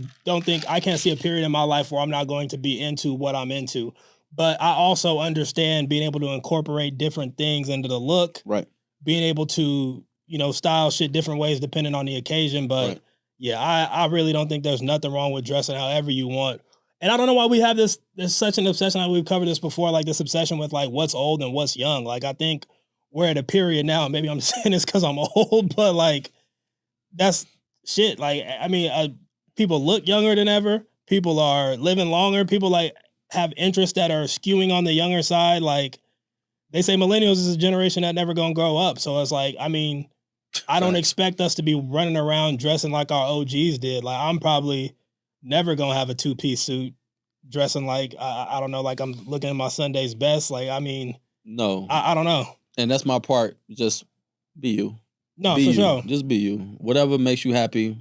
can't see a period in my life where I'm not going to be into what I'm into. But I also understand being able to incorporate different things into the look. Right. Being able to, style shit different ways depending on the occasion. But yeah, I really don't think there's nothing wrong with dressing however you want. And I don't know why we have there's such an obsession. Like we've covered this before, like this obsession with like what's old and what's young. Like I think we're at a period now, maybe I'm saying this because I'm old, but like that's shit. Like, I mean, people look younger than ever. People are living longer. People like have interests that are skewing on the younger side. Like they say millennials is a generation that never gonna grow up. So it's like, I mean, I don't expect us to be running around dressing like our OGs did. Like I'm probably never gonna have a 2-piece suit dressing like, I don't know, like I'm looking at my Sunday's best. Like, I mean, no, I don't know. And that's my part. Just be you. No, be for you. sure. Just be you. Whatever makes you happy,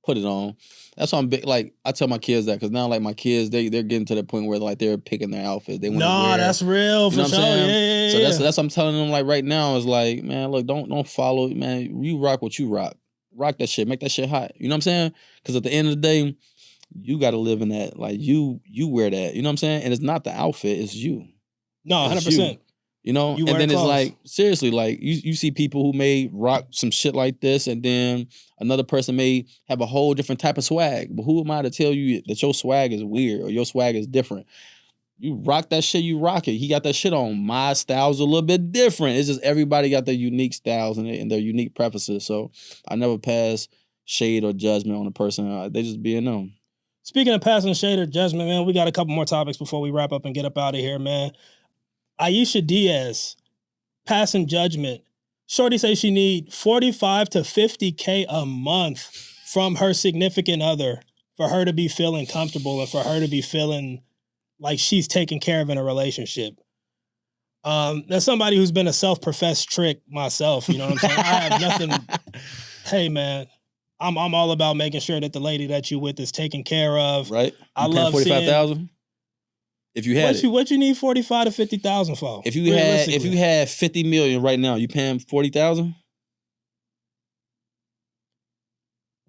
put it on. That's why I'm big. Like I tell my kids that because now, like my kids, they're getting to the point where like they're picking their outfits. They want to wear. That's real for sure. Yeah. So that's what I'm telling them. Like right now is like, man, look, don't follow, man. You rock what you rock. Rock that shit. Make that shit hot. You know what I'm saying? Because at the end of the day, you got to live in that. Like you wear that. You know what I'm saying? And it's not the outfit. It's you. No, 100%. You know, and then it's like, seriously, like you see people who may rock some shit like this, and then another person may have a whole different type of swag. But who am I to tell you that your swag is weird or your swag is different? You rock that shit, you rock it. He got that shit on. My style's a little bit different. It's just everybody got their unique styles and their unique preferences. So I never pass shade or judgment on a person. They just being them. Speaking of passing shade or judgment, man, we got a couple more topics before we wrap up and get up out of here, man. Aisha Diaz, passing judgment. Shorty says she need 45 to 50K a month from her significant other for her to be feeling comfortable and for her to be feeling like she's taken care of in a relationship. As somebody who's been a self-professed trick myself, you know what I'm saying? I have nothing. Hey, man, I'm all about making sure that the lady that you with is taken care of. Right. I love 45,000. If you had what you need 45 to 50,000 for? If you had 50 million right now, you paying 40,000?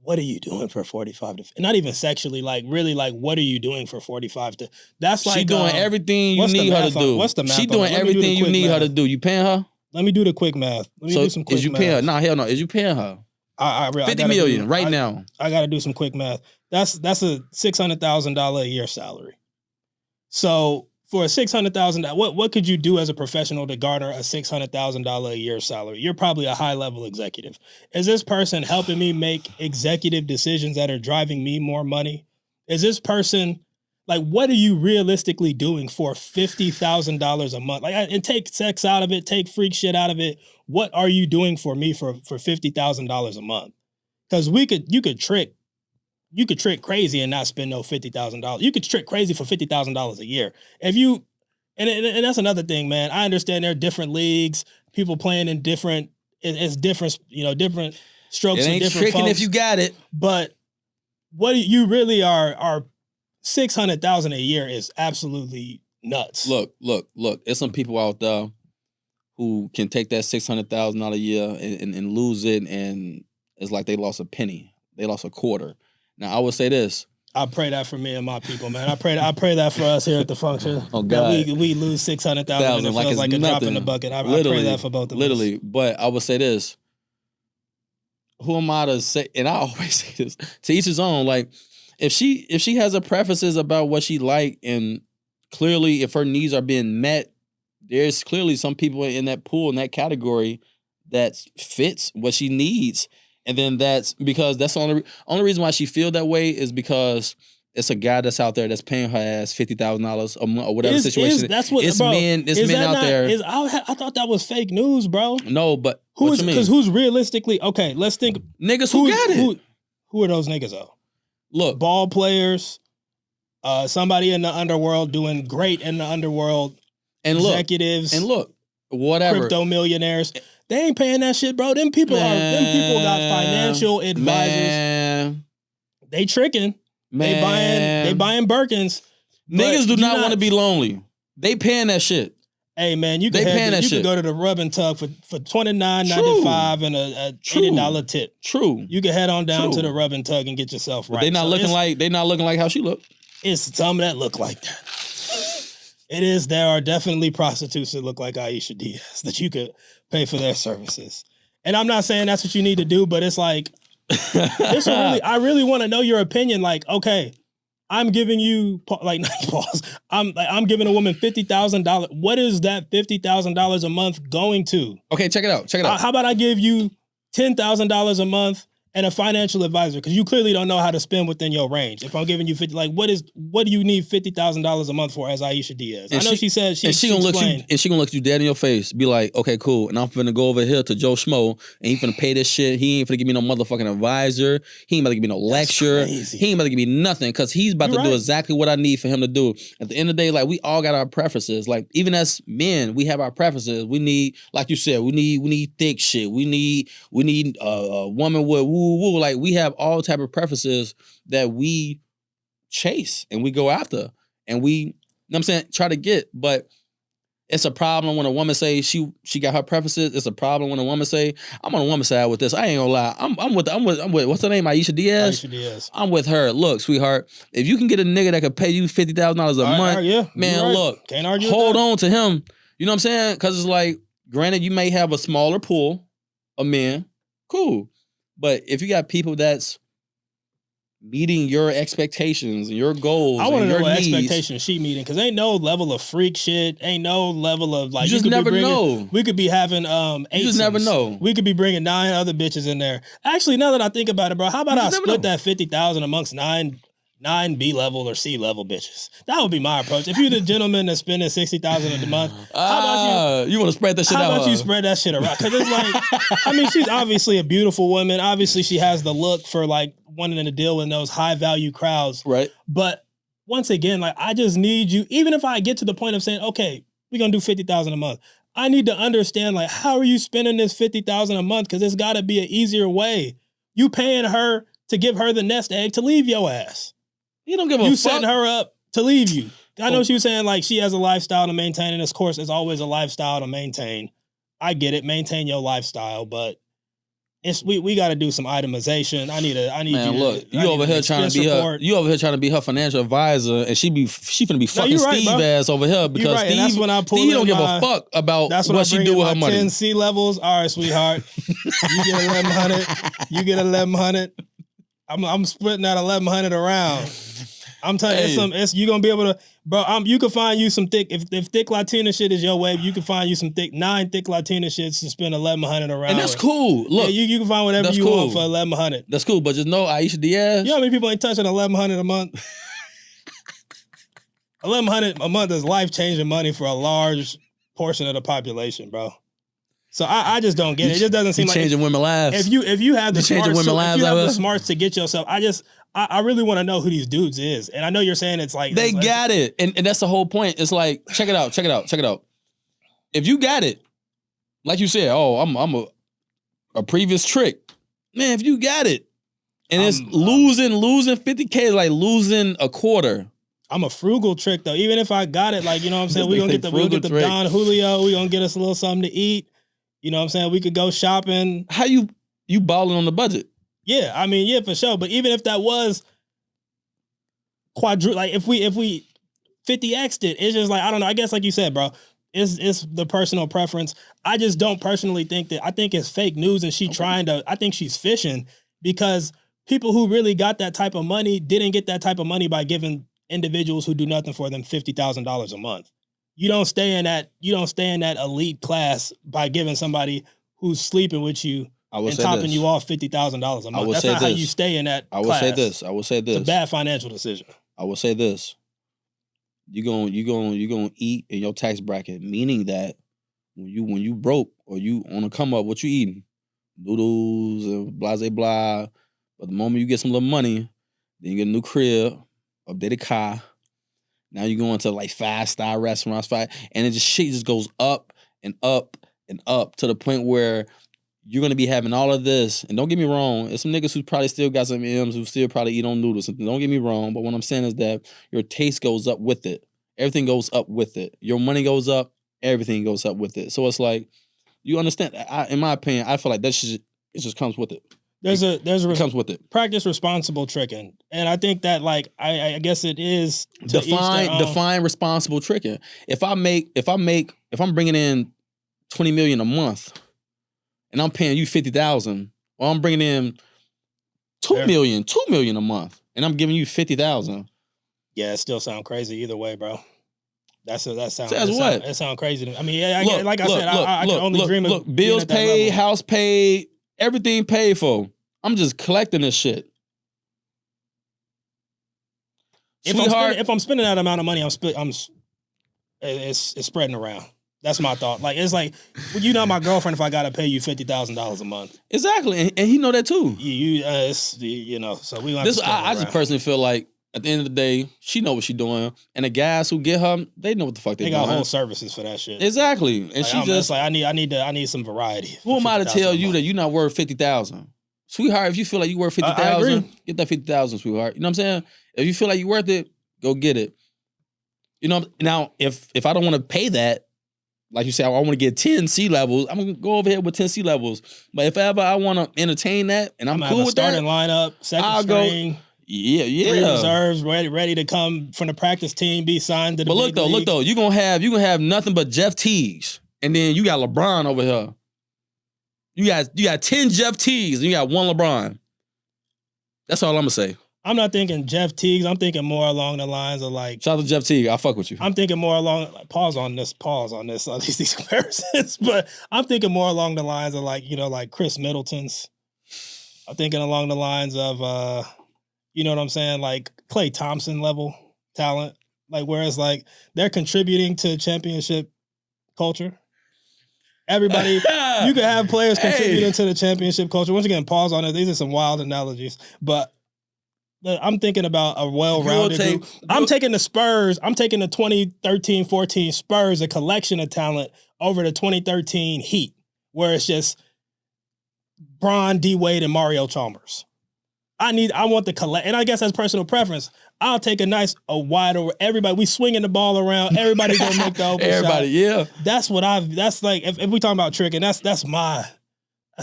What are you doing for 45 to? Not even sexually, like really, like what are you doing for 45 to? That's like she doing everything you need her to do. What's the math? She doing everything you need her to do. You paying her? Let me do the quick math. Let me do some quick math. Is you paying her? Nah, hell no. Is you paying her? 50 million right now. I got to do some quick math. That's a $600,000 a year salary. So for a $600,000, what could you do as a professional to garner a $600,000 a year salary? You're probably a high level executive. Is this person helping me make executive decisions that are driving me more money? Is this person like, what are you realistically doing for $50,000 a month? Like, and take sex out of it, take freak shit out of it. What are you doing for me for $50,000 a month? Because you could trick crazy and not spend no $50,000. You could trick crazy for $50,000 a year. If you, and that's another thing, man. I understand there are different leagues, people playing in different. It's different, different strokes. It ain't for different tricking folks. if you got it. But what you really are $600,000 a year is absolutely nuts. Look. There's some people out there who can take that $600,000 a year and lose it, and it's like they lost a penny. They lost a quarter. Now, I would say this. I pray that for me and my people, man. I pray that for us here at TheFunction. Oh, God. That we lose $600,000 and it like feels like a drop in the nothing. bucket. I pray that for both of us. Literally. But I would say this. Who am I to say, and I always say this, to each his own. Like, if she has her preferences about what she like, and clearly if her needs are being met, there's clearly some people in that pool, in that category, that fits what she needs. And then that's because that's the only reason why she feel that way is because it's a guy that's out there that's paying her ass $50,000 a month or whatever situation. That's what it's bro, men. It's men out there. I thought that was fake news, bro. No, but because who's realistically okay? Let's think niggas who got it. Who are those niggas though? Look, ball players, somebody in the underworld doing great in the underworld, and executives, whatever, crypto millionaires. They ain't paying that shit, bro. Them people got financial advisors. Man. They tricking. Man. They buying Birkins. Niggas do not want to be lonely. They paying that shit. Hey man, you can go to the rub and tug for $29.95 and a $80 tip. True. You can head on down to the rub and tug and get yourself right. But they not looking like how she look. It's some that look like that. It is. There are definitely prostitutes that look like Aisha Diaz that you could pay for their services. And I'm not saying that's what you need to do, but it's like, I really want to know your opinion. Like, okay, I'm giving you pause. I'm giving a woman $50,000. What is that $50,000 a month going to? Okay, check it out. How about I give you $10,000 a month and a financial advisor, because you clearly don't know how to spend within your range. If I'm giving you 50, like what do you need $50,000 a month for as Aisha Diaz? I know she said she gonna look you dead in your face, be like, okay, cool, and I'm finna go over here to Joe Schmo, and he finna pay this shit. He ain't finna give me no motherfucking advisor. He ain't about to give me no lecture. He ain't about to give me nothing, because he's about to do exactly what I need for him to do. At the end of the day, like, we all got our preferences. Like, even as men, we have our preferences. We need, like you said, we need thick shit. We need a woman with woo. Like, we have all type of preferences that we chase and we go after and we, you know what I'm saying, try to get. But it's a problem when a woman say she got her preferences. It's a problem when a woman say, I'm on a woman's side with this. I ain't gonna lie. I'm with what's her name? Aisha Diaz? Aisha Diaz. I'm with her. Look, sweetheart, if you can get a nigga that could pay you $50,000 a month, man, look, can't argue hold on to him. You know what I'm saying? Because it's like, granted, you may have a smaller pool of men. Cool. But if you got people that's meeting your expectations and your goals, I want to know what needs, expectations she meeting, because ain't no level of freak shit, ain't no level of like. You just never know. We could be having You just never know. We could be bringing 9 other bitches in there. Actually, now that I think about it, bro, how about I split that $50,000 amongst 9 B level or C level bitches? That would be my approach. If you're the gentleman that's spending $60,000 a month, how about you want to spread that shit out? How about you spread that shit around? Because it's like, I mean, she's obviously a beautiful woman. Obviously, she has the look for like wanting to deal with those high value crowds. Right. But once again, like, I just need you. Even if I get to the point of saying, okay, we're gonna do $50,000 a month, I need to understand, like, how are you spending this $50,000 a month? Because it's got to be an easier way. You paying her to give her the nest egg to leave your ass. You don't give a fuck. You setting her up to leave you. I know she was saying, like, she has a lifestyle to maintain, and of course, it's always a lifestyle to maintain. I get it, maintain your lifestyle, but we got to do some itemization. I need man, you. Look, you over here trying to be her financial advisor, and she finna be fucking Steve ass over here because Steve, that's when I pull Steve don't give a fuck about what she do with her money. 10 C levels. All right, sweetheart, you get 1,100. You get 1,100. I'm splitting that 1,100 around. I'm telling you, you gonna be able to, bro. You can find you some thick. If thick Latina shit is your wave, you can find you some nine thick Latina shits to spend $1,100 around. And that's cool. Look, yeah, you can find whatever you want for $1,100. That's cool, but just know Aisha Diaz. You know how many people ain't touching $1,100 a month? $1,100 a month is life changing money for a large portion of the population, bro. So I just don't get it. It just doesn't seem like changing women lives. If you have the smarts to get yourself, I really want to know who these dudes is. And I know you're saying it's like they got it. And that's the whole point. It's like, check it out. If you got it, like you said, I'm a previous trick. Man, if you got it, and it's losing $50K is like losing a quarter. I'm a frugal trick though. Even if I got it, like, you know what I'm saying? We'll get the Don Julio, we're gonna get us a little something to eat. You know what I'm saying? We could go shopping. How you balling on the budget? Yeah, I mean, yeah, for sure. But even if that was like if we 50x'd it, it's just like, I don't know. I guess like you said, bro, it's the personal preference. I just don't personally think that. I think it's fake news, and I think she's fishing, because people who really got that type of money didn't get that type of money by giving individuals who do nothing for them $50,000 a month. You don't stay in that elite class by giving somebody who's sleeping with you and topping you off $50,000 a month. That's not how you stay in that class. I will say this. It's a bad financial decision. I will say this. You're gonna eat in your tax bracket, meaning that when you broke or you on a come up, what you eating? Noodles and blah blah blah. But the moment you get some little money, then you get a new crib, updated car. Now you're going to like 5-star restaurants, and shit just goes up and up and up to the point where you're gonna be having all of this. And don't get me wrong, there's some niggas who probably still got some M's who still probably eat on noodles. Don't get me wrong, but what I'm saying is that your taste goes up with it. Everything goes up with it. Your money goes up. Everything goes up with it. So it's like, you understand? In my opinion, I feel like it just comes with it. It comes with it. Practice responsible tricking, and I think that, like, I guess it is define responsible tricking. If I'm bringing in $20 million a month, and I'm paying you $50,000, or I'm bringing in $2 million a month, and I'm giving you $50,000. Yeah, it still sounds crazy either way, bro. That sounds crazy to me. I mean, I can only dream of. Look, bills paid, house paid, everything paid for. I'm just collecting this shit. If I'm spending that amount of money, it's spreading around. That's my thought. Like, it's like, well, you're not my girlfriend if I gotta pay you $50,000 a month. Exactly, and he know that too. So we. I just personally feel like at the end of the day, she know what she doing, and the guys who get her, they know what the fuck they doing. They got whole services for that shit. Exactly, and like, she just like, I need some variety. Who am I to tell you that you're not worth $50,000, sweetheart? If you feel like you worth $50,000, get that $50,000, sweetheart. You know what I'm saying? If you feel like you worth it, go get it. You know. Now, if I don't want to pay that, like you said, I want to get 10 C levels, I'm gonna go over here with 10 C levels. But if ever I want to entertain that, and I'm cool with that, starting lineup, second string. Yeah. 3 reserves ready to come from the practice team, be signed to the But look though, you gonna have nothing but Jeff Teagues, and then you got LeBron over here. You got 10 Jeff Teagues, and you got 1 LeBron. That's all I'm gonna say. I'm not thinking Jeff Teagues. I'm thinking more along the lines of like. Shout out to Jeff Teague. I'll fuck with you. I'm thinking more along. Pause on this. These comparisons, but I'm thinking more along the lines of like, like Chris Middleton's. I'm thinking along the lines of, you know what I'm saying, like Klay Thompson level talent, like whereas like they're contributing to championship culture. Everybody, you can have players contributing to the championship culture. Once again, pause on it. These are some wild analogies, but. I'm thinking about a well-rounded group. I'm taking the Spurs. I'm taking the 2013-14 Spurs, a collection of talent, over the 2013 Heat, where it's just Bron, D. Wade, and Mario Chalmers. I want the collect, and I guess that's personal preference. I'll take a wide over everybody. We swinging the ball around. Everybody gonna make the open everybody, shot. Yeah. That's like if we talking about tricking, that's my,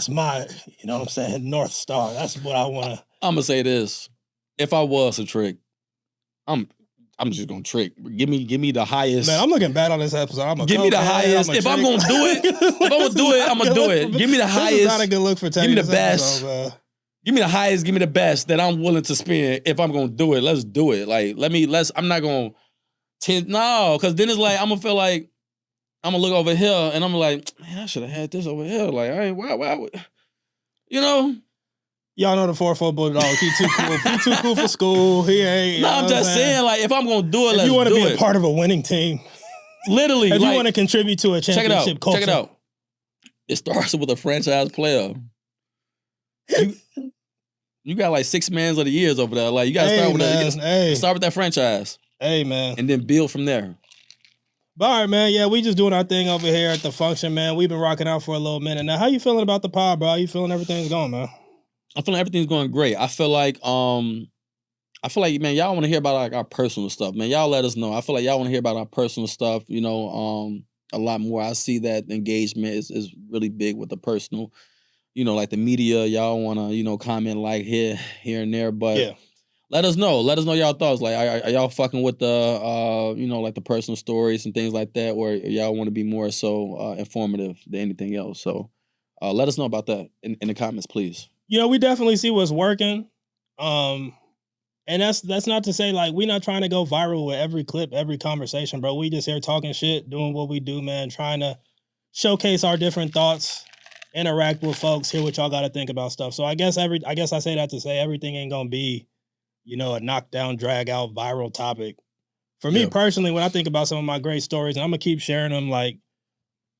you know what I'm saying, North Star. That's what I want to. I'm gonna say this. If I was a trick, I'm just gonna trick. Give me the highest. Man, I'm looking bad on this episode. Give me the highest. If I'm gonna do it, I'm gonna do it. Give me the highest. This is not a good look for Teddy. Give me the best. Give me the highest, give me the best that I'm willing to spend. If I'm gonna do it, let's do it. Like, I'm not gonna because then it's like I'm gonna feel like I'm gonna look over here and I'm like, man, I should have had this over here. Like, I ain't why would you know? Y'all know the 4-4 Bulldog. He too cool. He too cool for school. He ain't. No, I'm just saying, like, if I'm gonna do it, if let's you want to do be it. a part of a winning team, literally, if like, you want to contribute to a championship culture, check it out. It starts with a franchise player. You got like 6 mans of the years over there. Like, you gotta start with that. Start with that franchise. Hey, man. And then build from there. But all right, man. Yeah, we just doing our thing over here at the function, man. We've been rocking out for a little minute now. How you feeling about the pod, bro? How you feeling everything's going, man? I feel like everything's going great. I feel like, man, y'all want to hear about like our personal stuff, man. Y'all let us know. I feel like y'all want to hear about our personal stuff, a lot more. I see that engagement is really big with the personal. Like the media, y'all want to, comment like here and there, but yeah. Let us know y'all thoughts. Like, are y'all fucking with the, like the personal stories and things like that, or y'all want to be more so informative than anything else? So let us know about that in the comments, please. We definitely see what's working. And that's not to say like we're not trying to go viral with every clip, every conversation, bro. We just here talking shit, doing what we do, man, trying to showcase our different thoughts, interact with folks, hear what y'all got to think about stuff. So I guess I say that to say everything ain't gonna be, a knockdown, drag out, viral topic. For me personally, when I think about some of my great stories, and I'm gonna keep sharing them, like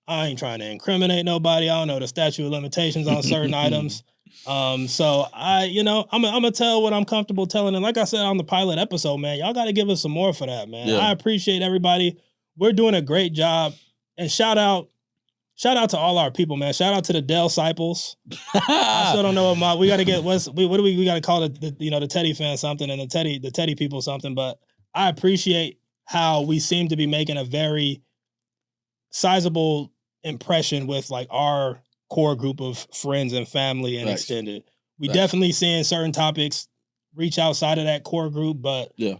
I ain't trying to incriminate nobody. I don't know the statute of limitations on certain items. So I'm gonna tell what I'm comfortable telling. And like I said on the pilot episode, man, y'all got to give us some more for that, man. Yeah. I appreciate everybody. We're doing a great job. And shout out to all our people, man. Shout out to the Dell Disciples. I still don't know what we got to get. What do we got to call it? The Teddy fan something and the Teddy people something. But I appreciate how we seem to be making a very sizable impression with like our core group of friends and family and extended. We definitely seeing certain topics reach outside of that core group, but yeah.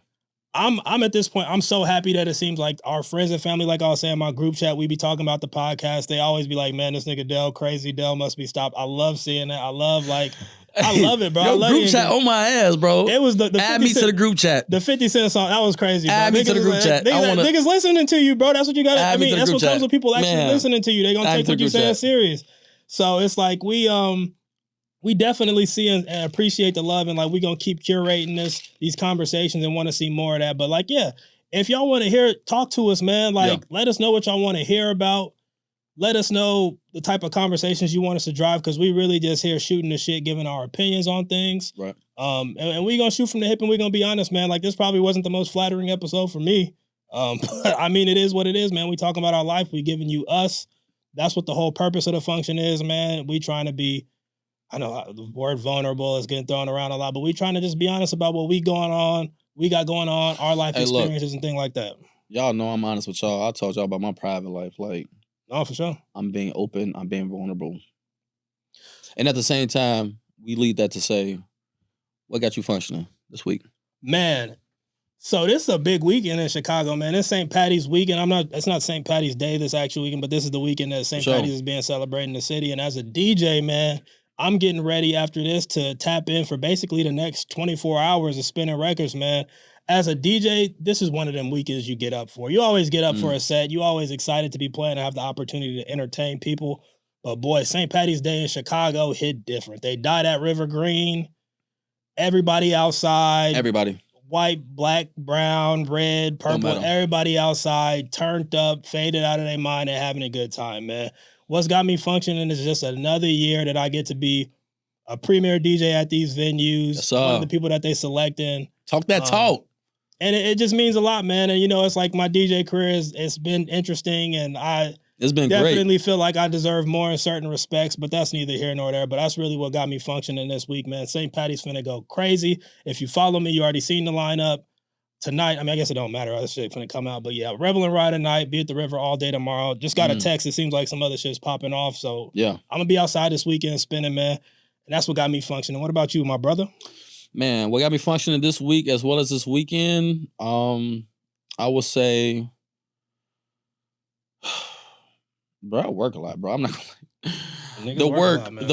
I'm at this point, I'm so happy that it seems like our friends and family, like I was saying, my group chat, we be talking about the podcast. They always be like, man, this nigga Dell crazy. Dell must be stopped. I love seeing that. I love it, bro. Yo, I love group chat on my ass, bro. It was the add me to the group chat. The 50 Cent song, that was crazy, bro. Add me to the group chat. Niggas listening to you, bro. That's what you got. I mean, that's what comes with people actually Man. listening to you. They gonna take what you saying serious. So it's like we definitely see and appreciate the love, and like we gonna keep curating these conversations and want to see more of that. But like, yeah, if y'all want to talk to us, man. Like, let us know what y'all want to hear about. Let us know the type of conversations you want us to drive, because we really just here shooting the shit, giving our opinions on things. Right. And we gonna shoot from the hip, and we gonna be honest, man. Like, this probably wasn't the most flattering episode for me. But I mean, it is what it is, man. We talking about our life. We giving you us. That's what the whole purpose of the function is, man. We trying to be, I know the word vulnerable is getting thrown around a lot, but we trying to just be honest about what we got going on, our life experiences and things like that. Y'all know I'm honest with y'all. I told y'all about my private life. Like, oh, for sure. I'm being open. I'm being vulnerable. And at the same time, we lead that to say, what got you functioning this week? Man, so this is a big weekend in Chicago, man. It's St. Patty's weekend. It's not St. Patty's Day this actual weekend, but this is the weekend that St. Patty's is being celebrated in the city. And as a DJ, man, I'm getting ready after this to tap in for basically the next 24 hours of spinning records, man. As a DJ, this is one of them weekends you get up for. You always get up for a set. You always excited to be playing and have the opportunity to entertain people. But boy, St. Patty's Day in Chicago hit different. They died at River Green. Everybody outside. Everybody. White, black, brown, red, purple. Everybody outside, turned up, faded out of their mind and having a good time, man. What's got me functioning is just another year that I get to be a premier DJ at these venues. One of the people that they selecting. Talk that talk. And it just means a lot, man. And, it's like my DJ career it's been interesting, and it's been definitely feel like I deserve more in certain respects, but that's neither here nor there. But that's really what got me functioning this week, man. St. Patty's finna go crazy. If you follow me, you already seen the lineup. Tonight, I mean, I guess it don't matter. That shit finna come out. But yeah, Revel and Ride tonight, be at the river all day tomorrow. Just got a text. It seems like some other shit's popping off. So yeah, I'm gonna be outside this weekend spinning, man. And that's what got me functioning. What about you, my brother? Man, what got me functioning this week as well as this weekend? I would say, bro, I work a lot, bro. I'm not gonna Niggas the work a work, lot, man.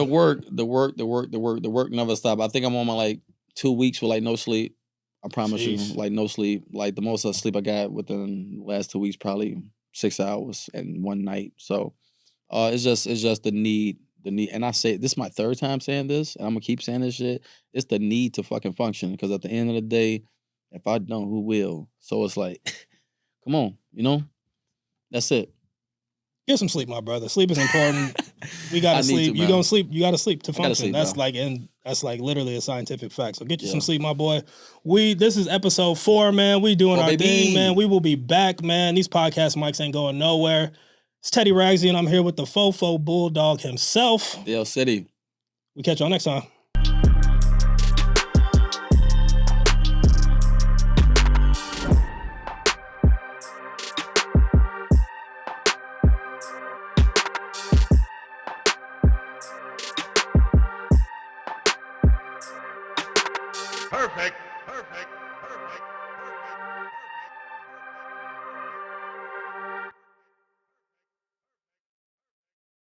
the work never stop. I think I'm on my like 2 weeks with like no sleep. I promise you, Jeez. like no sleep. Like the most sleep I got within the last 2 weeks, probably 6 hours and one night. So, it's just the need. And I say this is my third time saying this, and I'm gonna keep saying this shit. It's the need to fucking function, because at the end of the day, if I don't, who will? So it's like, come on, that's it. Get some sleep, my brother. Sleep is important. We I gotta need sleep. to, You man. gonna sleep. You gotta sleep to gotta function. sleep, That's bro. that's like literally a scientific fact. So get you Yeah. some sleep, my boy. This is episode 4, man. We doing Oh, our baby. thing, man. We will be back, man. These podcast mics ain't going nowhere. It's Teddy Ragsy, and I'm here with the Fofo Bulldog himself. Dell City. We catch y'all next time. Perfect, perfect, perfect.